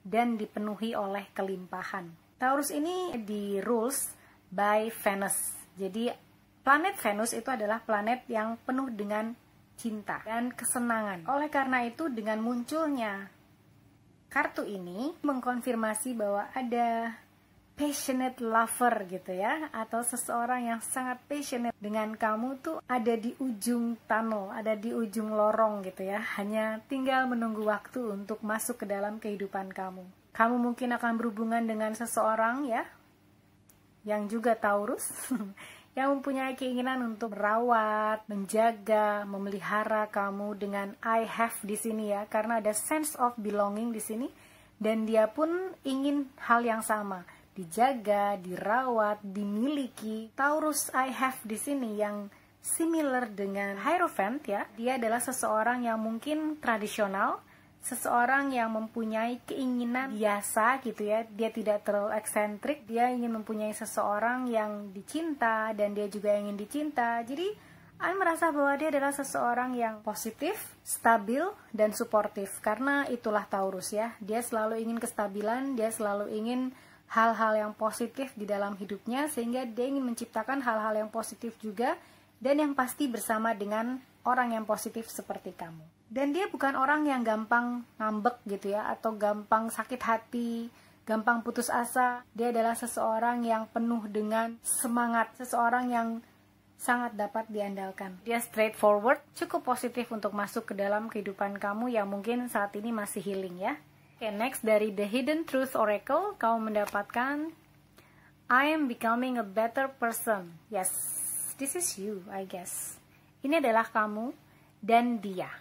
dan dipenuhi oleh kelimpahan. Taurus ini di rules by Venus. Jadi planet Venus itu adalah planet yang penuh dengan cinta dan kesenangan. Oleh karena itu dengan munculnya kartu ini mengkonfirmasi bahwa ada passionate lover gitu ya, atau seseorang yang sangat passionate dengan kamu tuh ada di ujung tunnel, ada di ujung lorong gitu ya, hanya tinggal menunggu waktu untuk masuk ke dalam kehidupan kamu. Kamu mungkin akan berhubungan dengan seseorang ya, yang juga Taurus, yang mempunyai keinginan untuk merawat, menjaga, memelihara kamu dengan I have di sini ya, karena ada sense of belonging di sini dan dia pun ingin hal yang sama, dijaga, dirawat, dimiliki. Taurus I have di sini yang similar dengan Hierophant ya, dia adalah seseorang yang mungkin tradisional, seseorang yang mempunyai keinginan biasa gitu ya, dia tidak terlalu eksentrik, dia ingin mempunyai seseorang yang dicinta dan dia juga ingin dicinta. Jadi An merasa bahwa dia adalah seseorang yang positif, stabil, dan suportif, karena itulah Taurus ya, dia selalu ingin kestabilan, dia selalu ingin hal-hal yang positif di dalam hidupnya, sehingga dia ingin menciptakan hal-hal yang positif juga, dan yang pasti bersama dengan orang yang positif seperti kamu. Dan dia bukan orang yang gampang ngambek gitu ya, atau gampang sakit hati, gampang putus asa. Dia adalah seseorang yang penuh dengan semangat, seseorang yang sangat dapat diandalkan. Dia straightforward, cukup positif untuk masuk ke dalam kehidupan kamu yang mungkin saat ini masih healing ya. Oke, next dari The Hidden Truth Oracle, kamu mendapatkan I am becoming a better person. Yes, this is you, I guess. Ini adalah kamu dan dia.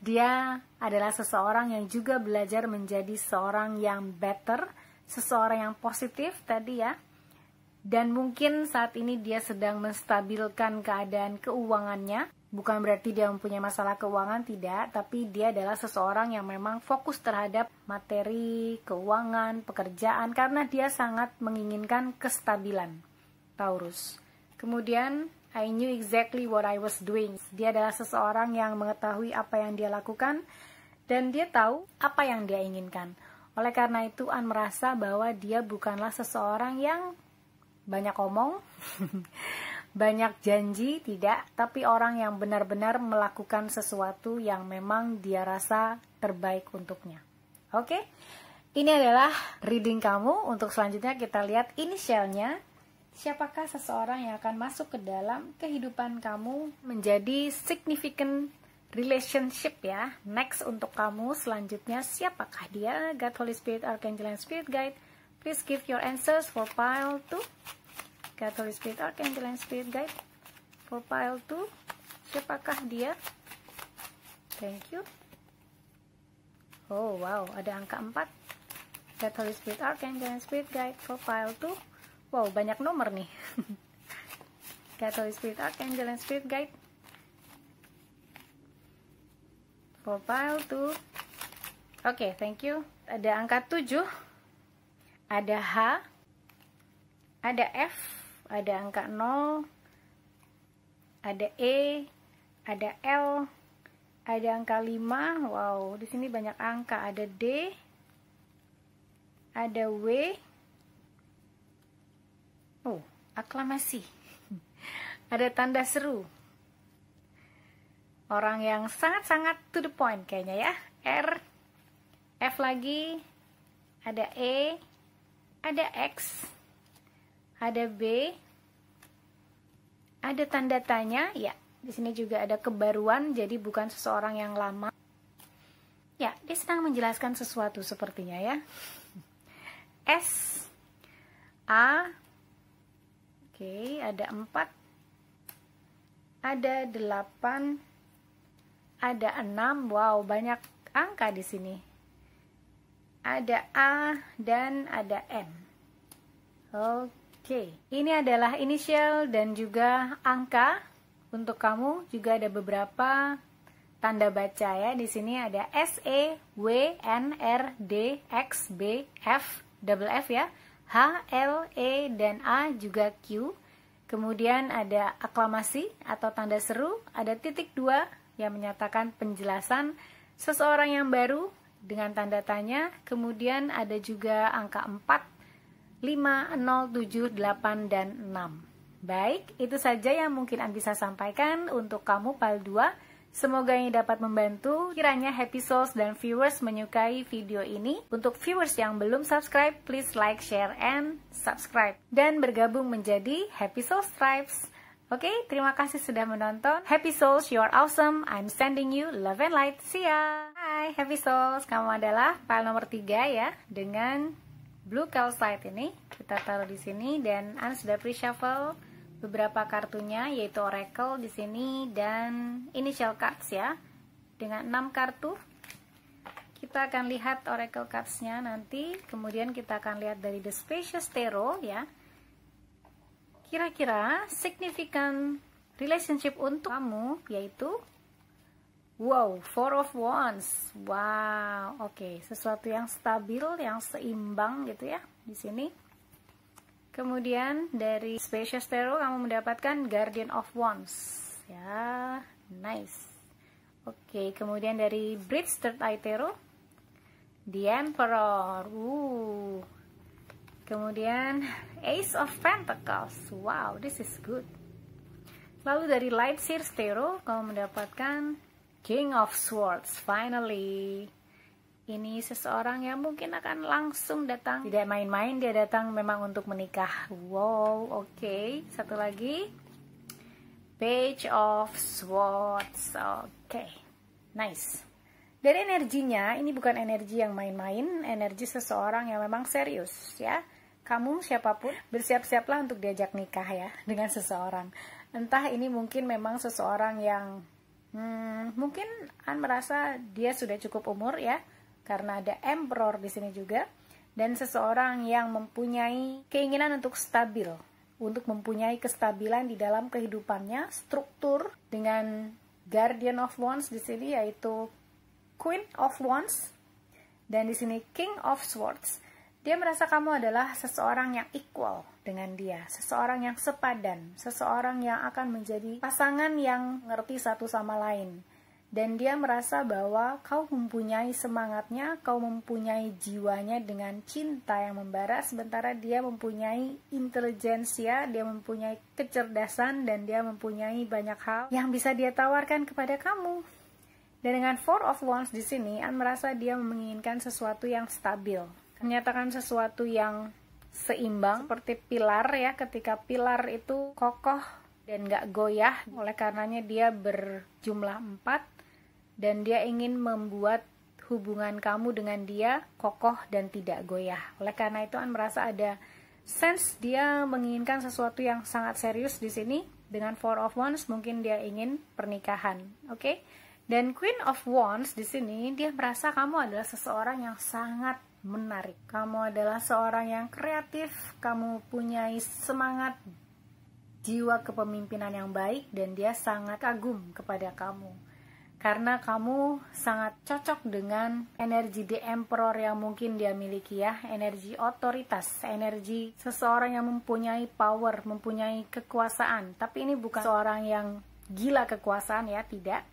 Dia adalah seseorang yang juga belajar menjadi seorang yang better, seseorang yang positif tadi ya. Dan mungkin saat ini dia sedang menstabilkan keadaan keuangannya. Bukan berarti dia mempunyai masalah keuangan, tidak. Tapi dia adalah seseorang yang memang fokus terhadap materi, keuangan, pekerjaan. Karena dia sangat menginginkan kestabilan, Taurus. Kemudian I knew exactly what I was doing. Dia adalah seseorang yang mengetahui apa yang dia lakukan dan dia tahu apa yang dia inginkan. Oleh karena itu An merasa bahwa dia bukanlah seseorang yang banyak omong, banyak janji, tidak, tapi orang yang benar-benar melakukan sesuatu yang memang dia rasa terbaik untuknya. Oke? Ini adalah reading kamu. Untuk selanjutnya kita lihat inisialnya. Siapakah seseorang yang akan masuk ke dalam kehidupan kamu menjadi significant relationship ya. Next untuk kamu selanjutnya siapakah dia? God, Holy Spirit, Archangel, and Spirit Guide. Please give your answers for pile 2. God, Holy Spirit, Archangel, and Spirit Guide. For pile 2. Siapakah dia? Thank you. Oh wow, ada angka 4. God, Holy Spirit, Archangel, and Spirit Guide. For pile 2. Wow, banyak nomor nih. God, Holy Spirit, Archangel, and Spirit Guide. For pile 2. Oke, thank you. Ada angka 7. Ada H. Ada F. Ada angka 0. Ada E. Ada L. Ada angka 5. Wow, di sini banyak angka. Ada D. Ada W. Oh, aklamasi. Ada tanda seru. Orang yang sangat-sangat to the point kayaknya ya. R, F lagi, ada E, ada X, ada B, ada tanda tanya. Ya, di sini juga ada kebaruan, jadi bukan seseorang yang lama. Ya, dia sedang menjelaskan sesuatu sepertinya ya. S, A, oke, ada 4, ada 8, ada 6, wow, banyak angka di sini. Ada A dan ada M. Oke, ini adalah inisial dan juga angka. Untuk kamu juga ada beberapa tanda baca ya. Di sini ada S, E, W, N, R, D, X, B, F, double F ya. H, L, E, dan A juga Q. Kemudian ada aklamasi atau tanda seru. Ada titik 2 yang menyatakan penjelasan seseorang yang baru dengan tanda tanya. Kemudian ada juga angka 4, 5, 0, 7, 8, dan 6. Baik, itu saja yang mungkin An bisa sampaikan untuk kamu PAL 2. Semoga ini dapat membantu. Kiranya Happy Souls dan viewers menyukai video ini. Untuk viewers yang belum subscribe, please like, share, and subscribe. Dan bergabung menjadi Happy Souls Tribes. Oke, terima kasih sudah menonton. Happy Souls, you are awesome. I'm sending you love and light. See ya. Hai, Happy Souls. Kamu adalah file nomor 3 ya, dengan blue calcite ini. Kita taruh di sini dan An sudah pre-shuffle beberapa kartunya, yaitu Oracle di sini dan Initial Cards ya. Dengan 6 kartu. Kita akan lihat Oracle Cards-nya nanti. Kemudian kita akan lihat dari The Spacious Tarot ya. Kira-kira significant relationship untuk kamu yaitu wow, 4 of Wands. Wow, oke, sesuatu yang stabil, yang seimbang gitu ya di sini. Kemudian dari Spacious Tarot kamu mendapatkan Guardian of Wands. Ya, nice. Oke, kemudian dari Bridge Third Eye Tarot The Emperor. Kemudian Ace of Pentacles. Wow, this is good. Lalu dari Light Seers Tarot kamu mendapatkan King of Swords. Finally, ini seseorang yang mungkin akan langsung datang. Tidak main-main, dia datang memang untuk menikah. Wow, oke. Satu lagi Page of Swords. Oke, nice. Dari energinya, ini bukan energi yang main-main, energi seseorang yang memang serius ya. Kamu siapapun bersiap-siaplah untuk diajak nikah ya dengan seseorang. Entah ini mungkin memang seseorang yang mungkin An merasa dia sudah cukup umur ya, karena ada Emperor di sini juga, dan seseorang yang mempunyai keinginan untuk stabil, untuk mempunyai kestabilan di dalam kehidupannya, struktur dengan Guardian of Wands di sini yaitu Queen of Wands dan di sini King of Swords. Dia merasa kamu adalah seseorang yang equal dengan dia, seseorang yang sepadan, seseorang yang akan menjadi pasangan yang ngerti satu sama lain. Dan dia merasa bahwa kau mempunyai semangatnya, kau mempunyai jiwanya dengan cinta yang membara, sementara dia mempunyai intelijensia, dia mempunyai kecerdasan, dan dia mempunyai banyak hal yang bisa dia tawarkan kepada kamu. Dan dengan Four of Wands di sini, An merasa dia menginginkan sesuatu yang stabil, menyatakan sesuatu yang seimbang seperti pilar ya. Ketika pilar itu kokoh dan gak goyah, oleh karenanya dia berjumlah 4 dan dia ingin membuat hubungan kamu dengan dia kokoh dan tidak goyah. Oleh karena itu An merasa ada sense dia menginginkan sesuatu yang sangat serius di sini. Dengan Four of Wands mungkin dia ingin pernikahan, oke? Dan Queen of Wands di sini dia merasa kamu adalah seseorang yang sangat menarik. Kamu adalah seorang yang kreatif, kamu punya semangat, jiwa kepemimpinan yang baik, dan dia sangat kagum kepada kamu. Karena kamu sangat cocok dengan energi The Emperor yang mungkin dia miliki ya, energi otoritas, energi seseorang yang mempunyai power, mempunyai kekuasaan. Tapi ini bukan seorang yang gila kekuasaan ya, tidak.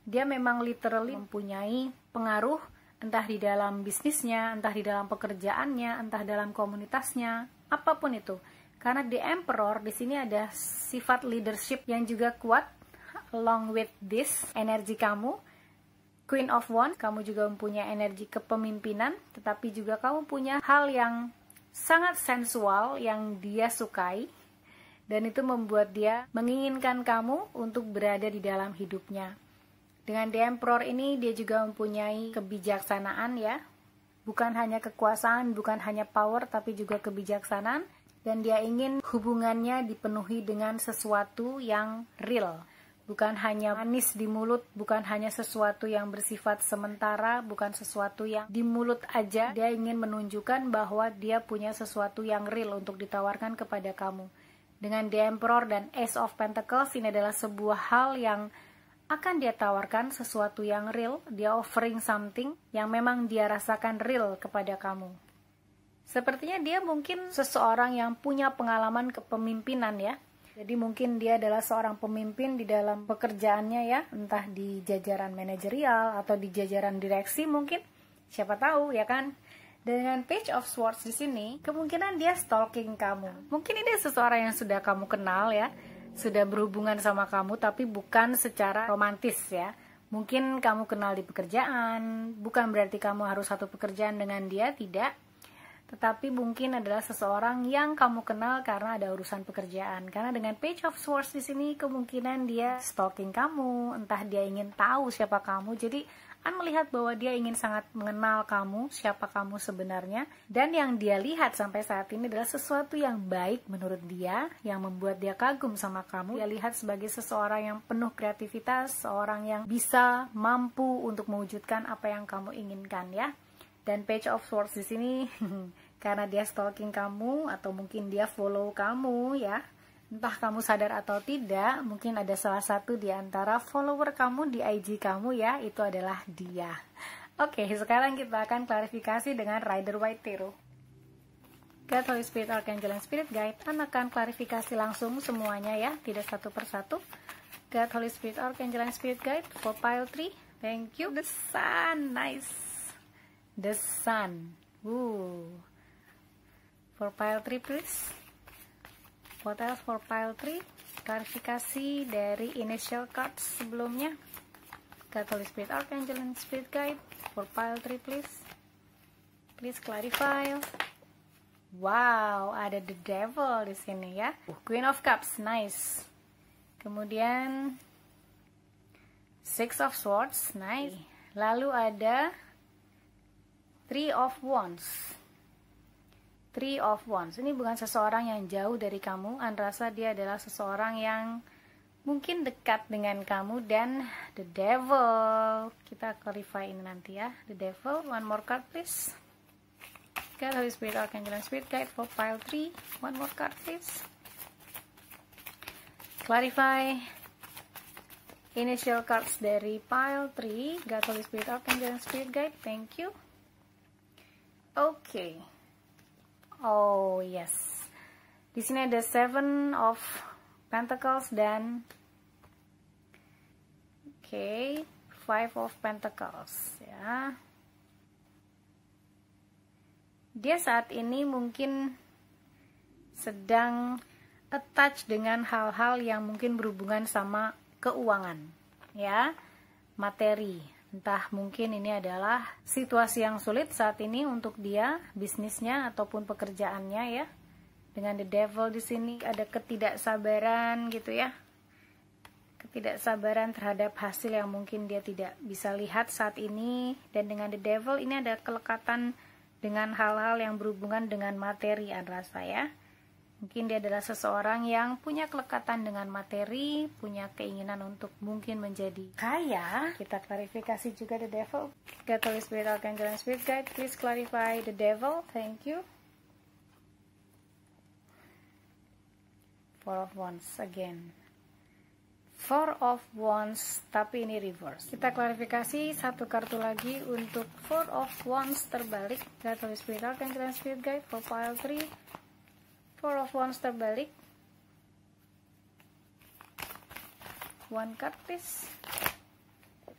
Dia memang literally mempunyai pengaruh, entah di dalam bisnisnya, entah di dalam pekerjaannya, entah dalam komunitasnya, apapun itu. Karena The Emperor di sini ada sifat leadership yang juga kuat, along with this energi kamu, Queen of Wands, kamu juga mempunyai energi kepemimpinan, tetapi juga kamu punya hal yang sangat sensual yang dia sukai, dan itu membuat dia menginginkan kamu untuk berada di dalam hidupnya. Dengan The Emperor ini dia juga mempunyai kebijaksanaan ya, bukan hanya kekuasaan, bukan hanya power, tapi juga kebijaksanaan, dan dia ingin hubungannya dipenuhi dengan sesuatu yang real. Bukan hanya manis di mulut, bukan hanya sesuatu yang bersifat sementara, bukan sesuatu yang di mulut aja. Dia ingin menunjukkan bahwa dia punya sesuatu yang real untuk ditawarkan kepada kamu. Dengan The Emperor dan Ace of Pentacles, ini adalah sebuah hal yang akan dia tawarkan, sesuatu yang real. Dia offering something yang memang dia rasakan real kepada kamu. Sepertinya dia mungkin seseorang yang punya pengalaman kepemimpinan ya. Jadi mungkin dia adalah seorang pemimpin di dalam pekerjaannya ya, entah di jajaran manajerial atau di jajaran direksi mungkin, siapa tahu ya kan. Dengan Page of Swords di sini, kemungkinan dia stalking kamu. Mungkin ini seseorang yang sudah kamu kenal ya, sudah berhubungan sama kamu, tapi bukan secara romantis ya. Mungkin kamu kenal di pekerjaan, bukan berarti kamu harus satu pekerjaan dengan dia, tidak. Tetapi mungkin adalah seseorang yang kamu kenal karena ada urusan pekerjaan. Karena dengan Page of Swords di sini kemungkinan dia stalking kamu, entah dia ingin tahu siapa kamu. Jadi melihat bahwa dia ingin sangat mengenal kamu, siapa kamu sebenarnya. Dan yang dia lihat sampai saat ini adalah sesuatu yang baik menurut dia, yang membuat dia kagum sama kamu. Dia lihat sebagai seseorang yang penuh kreativitas, seorang yang bisa, mampu untuk mewujudkan apa yang kamu inginkan ya. Dan Page of Swords di sini karena dia stalking kamu atau mungkin dia follow kamu ya. Entah kamu sadar atau tidak, mungkin ada salah satu di antara follower kamu di IG kamu ya, itu adalah dia. Oke, sekarang kita akan klarifikasi dengan Rider White Tarot. God, Holy Spirit, Archangel, and Spirit Guide akan klarifikasi langsung semuanya ya, tidak satu persatu. God, Holy Spirit, Archangel, and Spirit Guide for pile 3. Thank you. The Sun, nice. The Sun. For pile 3 please. What else for pile 3? Klarifikasi dari initial cards sebelumnya. God, Holy Spirit, Archangel, and Spirit Guide for pile 3 please. Please clarify. Wow, ada the Devil di sini ya. Queen of Cups, nice. Kemudian Six of Swords, nice. Lalu ada Three of Wands. Three of Wands. Ini bukan seseorang yang jauh dari kamu. Rasa dia adalah seseorang yang mungkin dekat dengan kamu. Dan the Devil. Kita clarify ini nanti ya. The Devil. One more card please. God, Holy Spirit, Archangel, and Spirit Guide for pile 3. One more card please. Clarify initial cards dari pile 3. God, Holy Spirit, Archangel, and Spirit Guide. Thank you. Oke. Oh yes. Di sini ada Seven of Pentacles dan Five of Pentacles ya. Dia saat ini mungkin sedang attach dengan hal-hal yang mungkin berhubungan sama keuangan ya, materi. Entah mungkin ini adalah situasi yang sulit saat ini untuk dia, bisnisnya ataupun pekerjaannya ya. Dengan the Devil di sini ada ketidaksabaran gitu ya. Ketidaksabaran terhadap hasil yang mungkin dia tidak bisa lihat saat ini. Dan dengan the Devil ini ada kelekatan dengan hal-hal yang berhubungan dengan materi rasa ya. Mungkin dia adalah seseorang yang punya kelekatan dengan materi, punya keinginan untuk mungkin menjadi kaya. Kita klarifikasi juga the Devil. God, Holy Spirit, Archangel, and Spirit Guide, please clarify the Devil. Thank you. Four of Wands again. Four of Wands, tapi ini reverse. Kita klarifikasi satu kartu lagi untuk Four of Wands terbalik. God, Holy Spirit, Archangel, and Spirit Guide for pile 3. Four of Wands terbalik. One card please.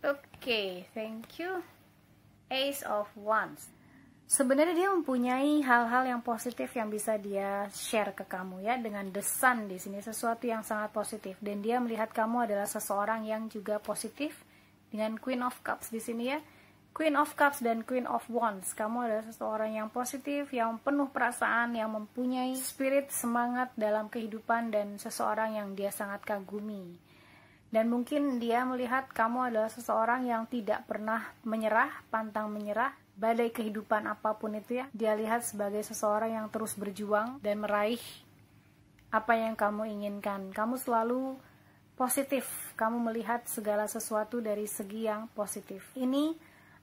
Okay, thank you. Ace of Wands. sebenarnya dia mempunyai hal-hal yang positif yang bisa dia share ke kamu ya, dengan the sun di sini, sesuatu yang sangat positif, dan dia melihat kamu adalah seseorang yang juga positif dengan Queen of Cups di sini ya. Queen of Cups dan Queen of Wands, kamu adalah seseorang yang positif, yang penuh perasaan, yang mempunyai spirit semangat dalam kehidupan, dan seseorang yang dia sangat kagumi. Dan mungkin dia melihat kamu adalah seseorang yang tidak pernah menyerah, pantang menyerah, badai kehidupan apapun itu ya. Dia lihat sebagai seseorang yang terus berjuang dan meraih apa yang kamu inginkan. Kamu selalu positif, kamu melihat segala sesuatu dari segi yang positif. Ini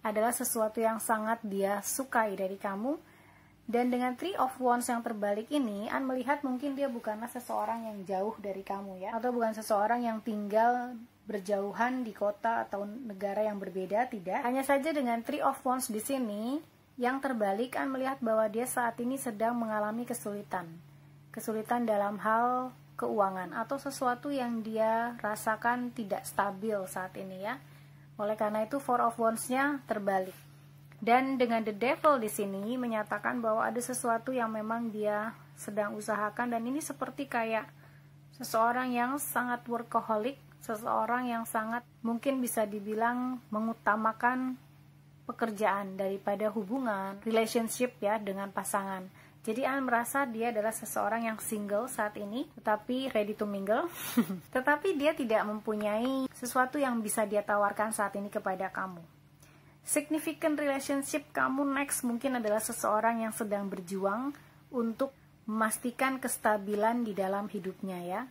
adalah sesuatu yang sangat dia sukai dari kamu. Dan dengan Three of Wands yang terbalik ini, An melihat mungkin dia bukanlah seseorang yang jauh dari kamu ya, atau bukan seseorang yang tinggal berjauhan di kota atau negara yang berbeda, tidak. Hanya saja dengan Three of Wands di sini yang terbalik, An melihat bahwa dia saat ini sedang mengalami kesulitan dalam hal keuangan, atau sesuatu yang dia rasakan tidak stabil saat ini ya. Oleh karena itu Four of Wands-nya terbalik. Dan dengan The Devil di sini menyatakan bahwa ada sesuatu yang memang dia sedang usahakan, dan ini seperti kayak seseorang yang sangat workaholic, seseorang yang sangat mungkin bisa dibilang mengutamakan pekerjaan daripada hubungan, relationship ya dengan pasangan. Jadi An merasa dia adalah seseorang yang single saat ini, tetapi ready to mingle. Tetapi dia tidak mempunyai sesuatu yang bisa dia tawarkan saat ini kepada kamu. Significant relationship kamu next mungkin adalah seseorang yang sedang berjuang untuk memastikan kestabilan di dalam hidupnya ya.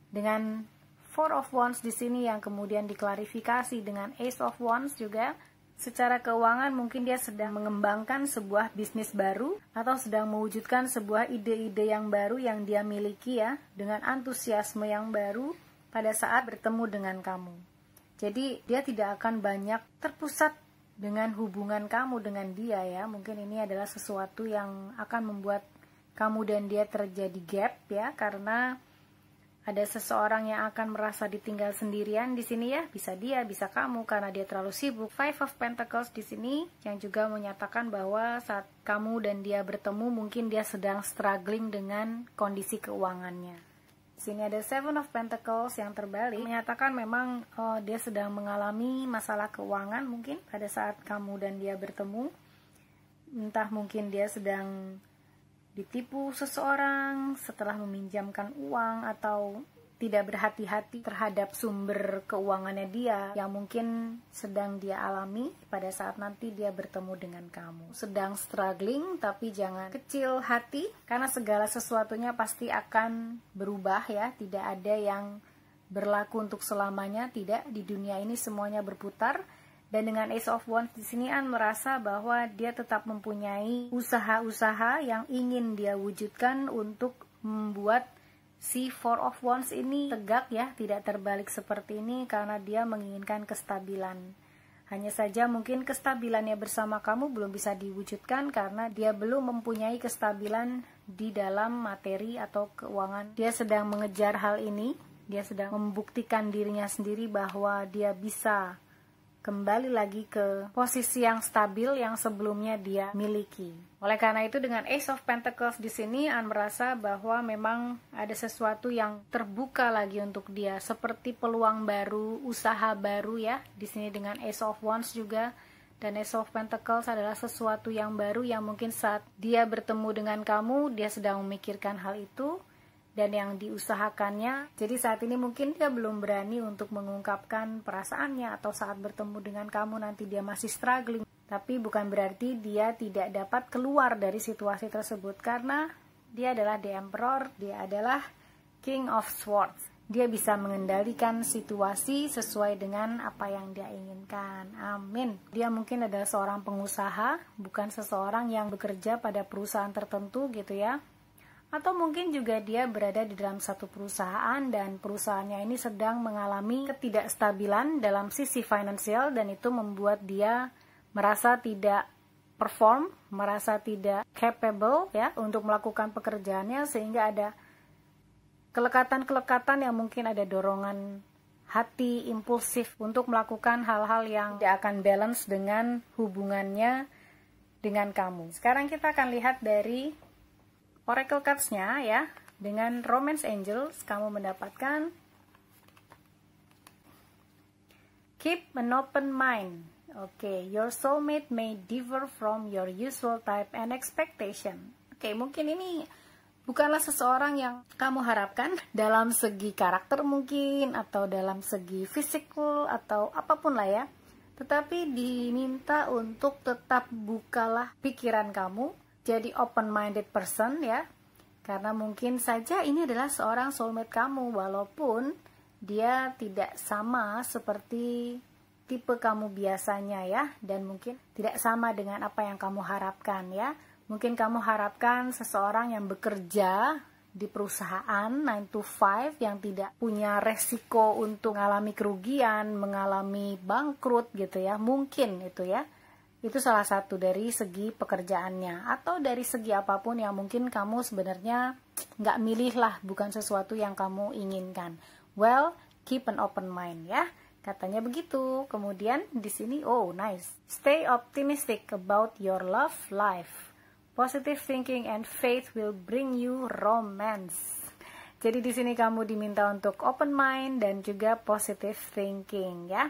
Dengan Four of Wands di sini yang kemudian diklarifikasi dengan Ace of Wands juga, secara keuangan mungkin dia sedang mengembangkan sebuah bisnis baru atau sedang mewujudkan sebuah ide-ide yang baru yang dia miliki ya, dengan antusiasme yang baru pada saat bertemu dengan kamu. Jadi dia tidak akan banyak terpusat dengan hubungan kamu dengan dia ya. Mungkin ini adalah sesuatu yang akan membuat kamu dan dia terjadi gap ya, karena ada seseorang yang akan merasa ditinggal sendirian di sini ya. Bisa dia, bisa kamu, karena dia terlalu sibuk. Five of Pentacles di sini yang juga menyatakan bahwa saat kamu dan dia bertemu mungkin dia sedang struggling dengan kondisi keuangannya. Di sini ada Seven of Pentacles yang terbalik, menyatakan memang dia sedang mengalami masalah keuangan mungkin pada saat kamu dan dia bertemu. Entah mungkin dia sedang ditipu seseorang setelah meminjamkan uang, atau tidak berhati-hati terhadap sumber keuangannya dia yang mungkin sedang dia alami pada saat nanti dia bertemu dengan kamu. Sedang struggling, tapi jangan kecil hati, karena segala sesuatunya pasti akan berubah ya. Tidak ada yang berlaku untuk selamanya, tidak. Di dunia ini semuanya berputar. Dan dengan Ace of Wands di sini An merasa bahwa dia tetap mempunyai usaha-usaha yang ingin dia wujudkan untuk membuat si Four of Wands ini tegak ya, tidak terbalik seperti ini, karena dia menginginkan kestabilan. Hanya saja mungkin kestabilannya bersama kamu belum bisa diwujudkan karena dia belum mempunyai kestabilan di dalam materi atau keuangan. Dia sedang mengejar hal ini, dia sedang membuktikan dirinya sendiri bahwa dia bisa kembali lagi ke posisi yang stabil yang sebelumnya dia miliki. Oleh karena itu dengan Ace of Pentacles di sini An merasa bahwa memang ada sesuatu yang terbuka lagi untuk dia, seperti peluang baru, usaha baru ya. Di sini dengan Ace of Wands juga, dan Ace of Pentacles adalah sesuatu yang baru yang mungkin saat dia bertemu dengan kamu dia sedang memikirkan hal itu dan yang diusahakannya. Jadi saat ini mungkin dia belum berani untuk mengungkapkan perasaannya, atau saat bertemu dengan kamu nanti dia masih struggling. Tapi bukan berarti dia tidak dapat keluar dari situasi tersebut, karena dia adalah The Emperor, dia adalah King of Swords. Dia bisa mengendalikan situasi sesuai dengan apa yang dia inginkan. Amin. Dia mungkin adalah seorang pengusaha, bukan seseorang yang bekerja pada perusahaan tertentu gitu ya. Atau mungkin juga dia berada di dalam satu perusahaan dan perusahaannya ini sedang mengalami ketidakstabilan dalam sisi finansial, dan itu membuat dia merasa tidak perform, merasa tidak capable ya untuk melakukan pekerjaannya, sehingga ada kelekatan-kelekatan yang mungkin ada dorongan hati impulsif untuk melakukan hal-hal yang tidak akan balance dengan hubungannya dengan kamu. Sekarang kita akan lihat dari Oracle Cards-nya ya. Dengan Romance Angels, kamu mendapatkan Keep an open mind. Oke, your soulmate may differ from your usual type and expectation. Oke, mungkin ini bukanlah seseorang yang kamu harapkan dalam segi karakter mungkin, atau dalam segi fisikal, atau apapun lah ya. Tetapi diminta untuk tetap bukalah pikiran kamu, jadi open-minded person ya. Karena mungkin saja ini adalah seorang soulmate kamu, walaupun dia tidak sama seperti tipe kamu biasanya ya, dan mungkin tidak sama dengan apa yang kamu harapkan ya. Mungkin kamu harapkan seseorang yang bekerja di perusahaan 9 to 5 yang tidak punya resiko untuk mengalami kerugian, mengalami bangkrut gitu ya. Mungkin itu ya. Itu salah satu dari segi pekerjaannya, atau dari segi apapun yang mungkin kamu sebenarnya nggak milih lah, bukan sesuatu yang kamu inginkan. Well, keep an open mind ya. Katanya begitu. Kemudian di sini, oh nice. Stay optimistic about your love life. Positive thinking and faith will bring you romance. Jadi di sini kamu diminta untuk open mind dan juga positive thinking ya.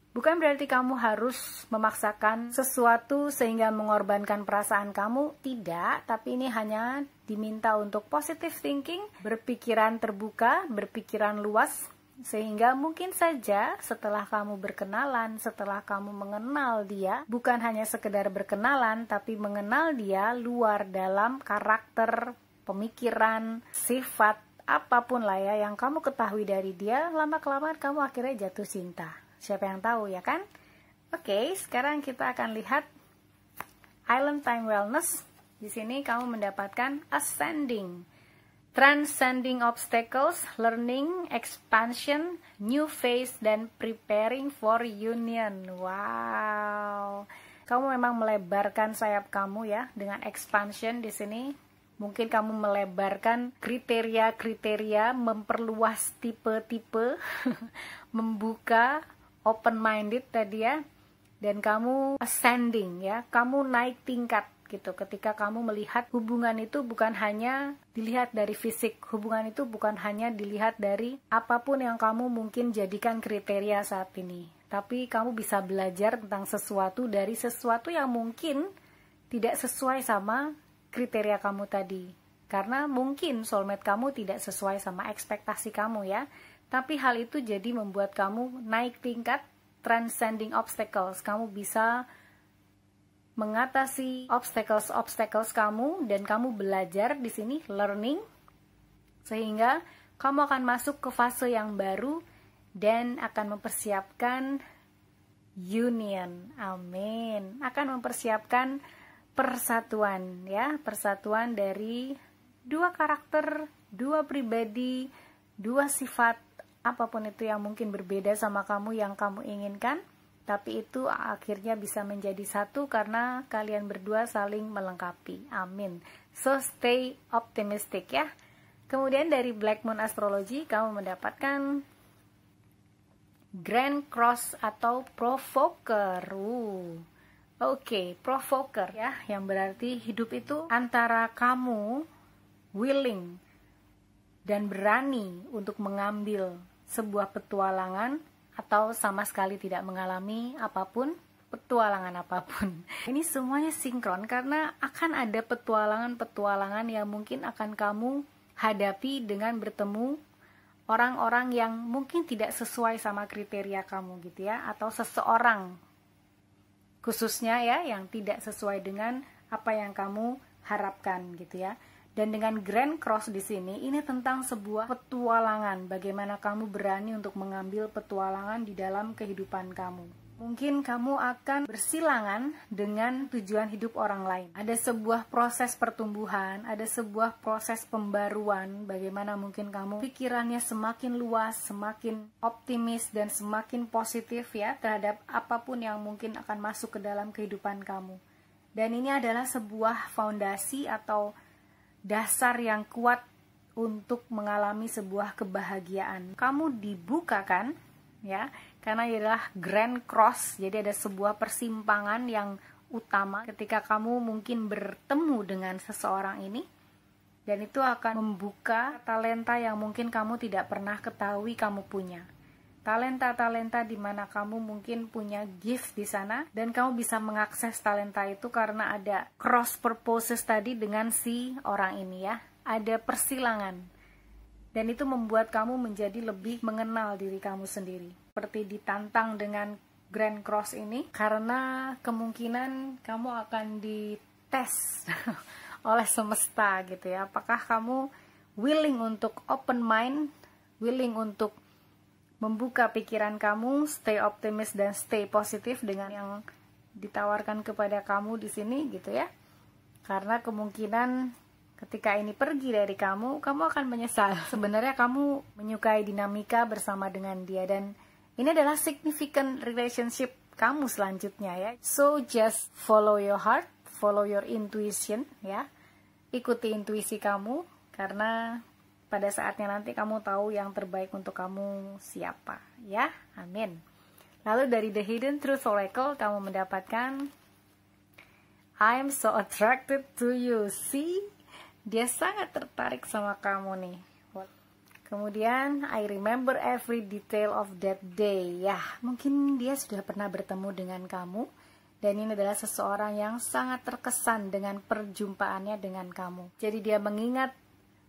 Bukan berarti kamu harus memaksakan sesuatu sehingga mengorbankan perasaan kamu, tidak. Tapi ini hanya diminta untuk positive thinking, berpikiran terbuka, berpikiran luas, sehingga mungkin saja setelah kamu berkenalan, setelah kamu mengenal dia, bukan hanya sekedar berkenalan, tapi mengenal dia luar dalam karakter, pemikiran, sifat, apapun lah ya yang kamu ketahui dari dia, lama-kelamaan kamu akhirnya jatuh cinta. Siapa yang tahu ya kan? Oke, sekarang kita akan lihat Island Time Wellness. Di sini kamu mendapatkan Ascending, Transcending Obstacles, Learning, Expansion, New Phase, dan Preparing for Union. Wow, kamu memang melebarkan sayap kamu ya dengan expansion di sini. Mungkin kamu melebarkan kriteria-kriteria, memperluas tipe-tipe, membuka open-minded tadi ya. Dan kamu ascending ya, kamu naik tingkat gitu. Ketika kamu melihat hubungan itu bukan hanya dilihat dari fisik, hubungan itu bukan hanya dilihat dari apapun yang kamu mungkin jadikan kriteria saat ini, tapi kamu bisa belajar tentang sesuatu dari sesuatu yang mungkin tidak sesuai sama kriteria kamu tadi, karena mungkin soulmate kamu tidak sesuai sama ekspektasi kamu ya. Tapi hal itu jadi membuat kamu naik tingkat, transcending obstacles. Kamu bisa mengatasi obstacles kamu, dan kamu belajar di sini learning, sehingga kamu akan masuk ke fase yang baru dan akan mempersiapkan union. Amin. Akan mempersiapkan persatuan ya, persatuan dari dua karakter, dua pribadi, dua sifat, apapun itu yang mungkin berbeda sama kamu yang kamu inginkan. Tapi itu akhirnya bisa menjadi satu karena kalian berdua saling melengkapi. Amin. So stay optimistic ya. Kemudian dari Black Moon Astrology kamu mendapatkan Grand Cross atau Provoker. Oke, Provoker ya, yang berarti hidup itu antara kamu willing dan berani untuk mengambil sebuah petualangan, atau sama sekali tidak mengalami apapun, petualangan apapun. Ini semuanya sinkron karena akan ada petualangan-petualangan yang mungkin akan kamu hadapi dengan bertemu orang-orang yang mungkin tidak sesuai sama kriteria kamu gitu ya, atau seseorang khususnya ya yang tidak sesuai dengan apa yang kamu harapkan gitu ya. Dan dengan Grand Cross di sini, ini tentang sebuah petualangan. Bagaimana kamu berani untuk mengambil petualangan di dalam kehidupan kamu. Mungkin kamu akan bersilangan dengan tujuan hidup orang lain. Ada sebuah proses pertumbuhan, ada sebuah proses pembaruan. Bagaimana mungkin kamu pikirannya semakin luas, semakin optimis, dan semakin positif ya terhadap apapun yang mungkin akan masuk ke dalam kehidupan kamu. Dan ini adalah sebuah fondasi atau dasar yang kuat untuk mengalami sebuah kebahagiaan. Kamu dibukakan ya, karena ini adalah Grand Cross, jadi ada sebuah persimpangan yang utama ketika kamu mungkin bertemu dengan seseorang ini, dan itu akan membuka talenta yang mungkin kamu tidak pernah ketahui kamu punya. Talenta-talenta di mana kamu mungkin punya gift di sana, dan kamu bisa mengakses talenta itu karena ada cross purposes tadi dengan si orang ini ya. Ada persilangan. Dan itu membuat kamu menjadi lebih mengenal diri kamu sendiri. Seperti ditantang dengan Grand Cross ini, karena kemungkinan kamu akan dites oleh semesta gitu ya. Apakah kamu willing untuk open mind, willing untuk membuka pikiran kamu, stay optimis dan stay positif dengan yang ditawarkan kepada kamu di sini gitu ya. Karena kemungkinan ketika ini pergi dari kamu akan menyesal. Sebenarnya kamu menyukai dinamika bersama dengan dia, dan ini adalah significant relationship kamu selanjutnya ya. So just follow your heart, follow your intuition ya. Ikuti intuisi kamu, karena pada saatnya nanti kamu tahu yang terbaik untuk kamu siapa ya. Amin. Lalu dari The Hidden Truth Oracle kamu mendapatkan I'm so attracted to you. See? Dia sangat tertarik sama kamu nih. Kemudian I remember every detail of that day. Ya, mungkin dia sudah pernah bertemu dengan kamu, dan ini adalah seseorang yang sangat terkesan dengan perjumpaannya dengan kamu. Jadi dia mengingat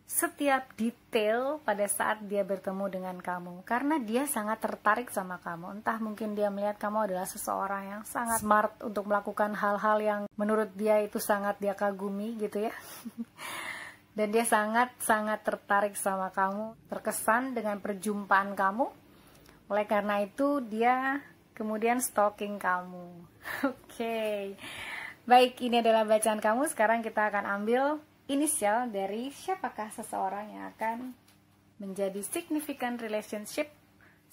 setiap detail pada saat dia bertemu dengan kamu, karena dia sangat tertarik sama kamu. Entah mungkin dia melihat kamu adalah seseorang yang sangat smart untuk melakukan hal-hal yang menurut dia itu sangat dia kagumi gitu ya. Dan dia sangat-sangat tertarik sama kamu, terkesan dengan perjumpaan kamu. Oleh karena itu dia kemudian stalking kamu. Oke. Baik, ini adalah bacaan kamu. Sekarang kita akan ambil inisial dari siapakah seseorang yang akan menjadi significant relationship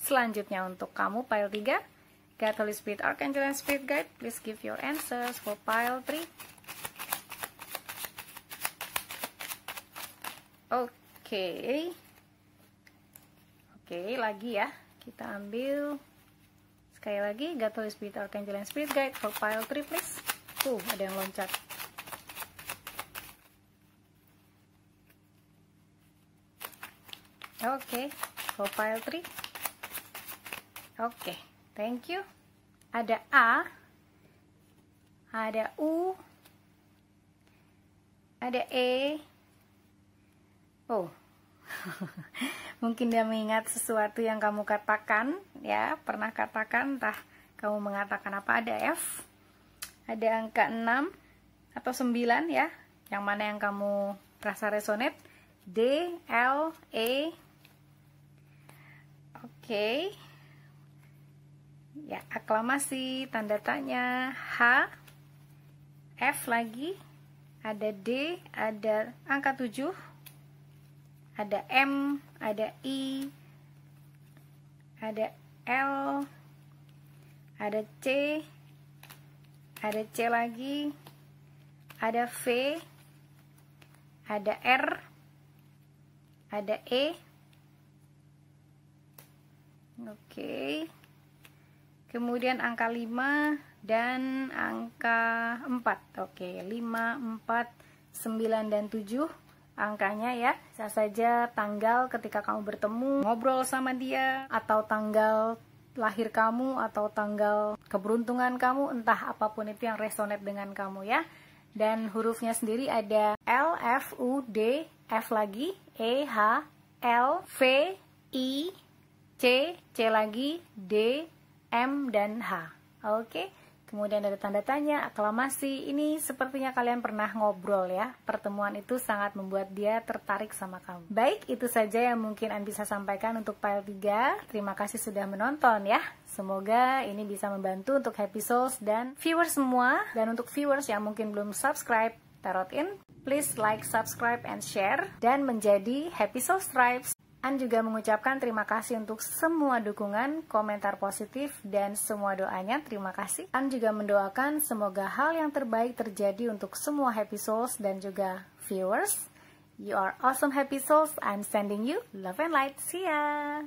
selanjutnya untuk kamu. Pile 3, God, Holy Spirit, Archangel, and Spirit Guide, please give your answers for pile 3. Oke, lagi ya, kita ambil sekali lagi God, Holy Spirit, Archangel, and Spirit Guide for pile 3 please. Tuh, ada yang loncat. Oke, for pile 3. Oke, thank you. Ada A, ada U, ada E. Oh, mungkin dia mengingat sesuatu yang kamu katakan, ya, pernah katakan, entah kamu mengatakan apa. Ada F, ada angka 6 atau 9 ya, yang mana yang kamu rasa resonate. D, L, E. Oke. Ya, aklamasi, tanda tanya. H, F lagi, ada D, ada angka 7, ada M, ada I, ada L, ada C, ada C lagi, ada V, ada R, ada E. Oke. Kemudian angka 5 dan angka 4. Oke, 5, 4, 9 dan 7 angkanya ya. Bisa saja tanggal ketika kamu bertemu, ngobrol sama dia, atau tanggal lahir kamu, atau tanggal keberuntungan kamu, entah apapun itu yang resonate dengan kamu ya. Dan hurufnya sendiri ada L, F, U, D, F lagi, E, H, L, V, I, C, C lagi, D, M, dan H. Oke. Kemudian ada tanda tanya, aklamasi. Ini sepertinya kalian pernah ngobrol ya. Pertemuan itu sangat membuat dia tertarik sama kamu. Baik, itu saja yang mungkin An bisa sampaikan untuk pile 3. Terima kasih sudah menonton ya. Semoga ini bisa membantu untuk Happy Souls dan viewers semua. Dan untuk viewers yang mungkin belum subscribe Tarot In, please like, subscribe, and share. Dan menjadi Happy Souls Tribes. An juga mengucapkan terima kasih untuk semua dukungan, komentar positif, dan semua doanya. Terima kasih. An juga mendoakan semoga hal yang terbaik terjadi untuk semua Happy Souls dan juga viewers. You are awesome Happy Souls. I'm sending you love and light. See ya!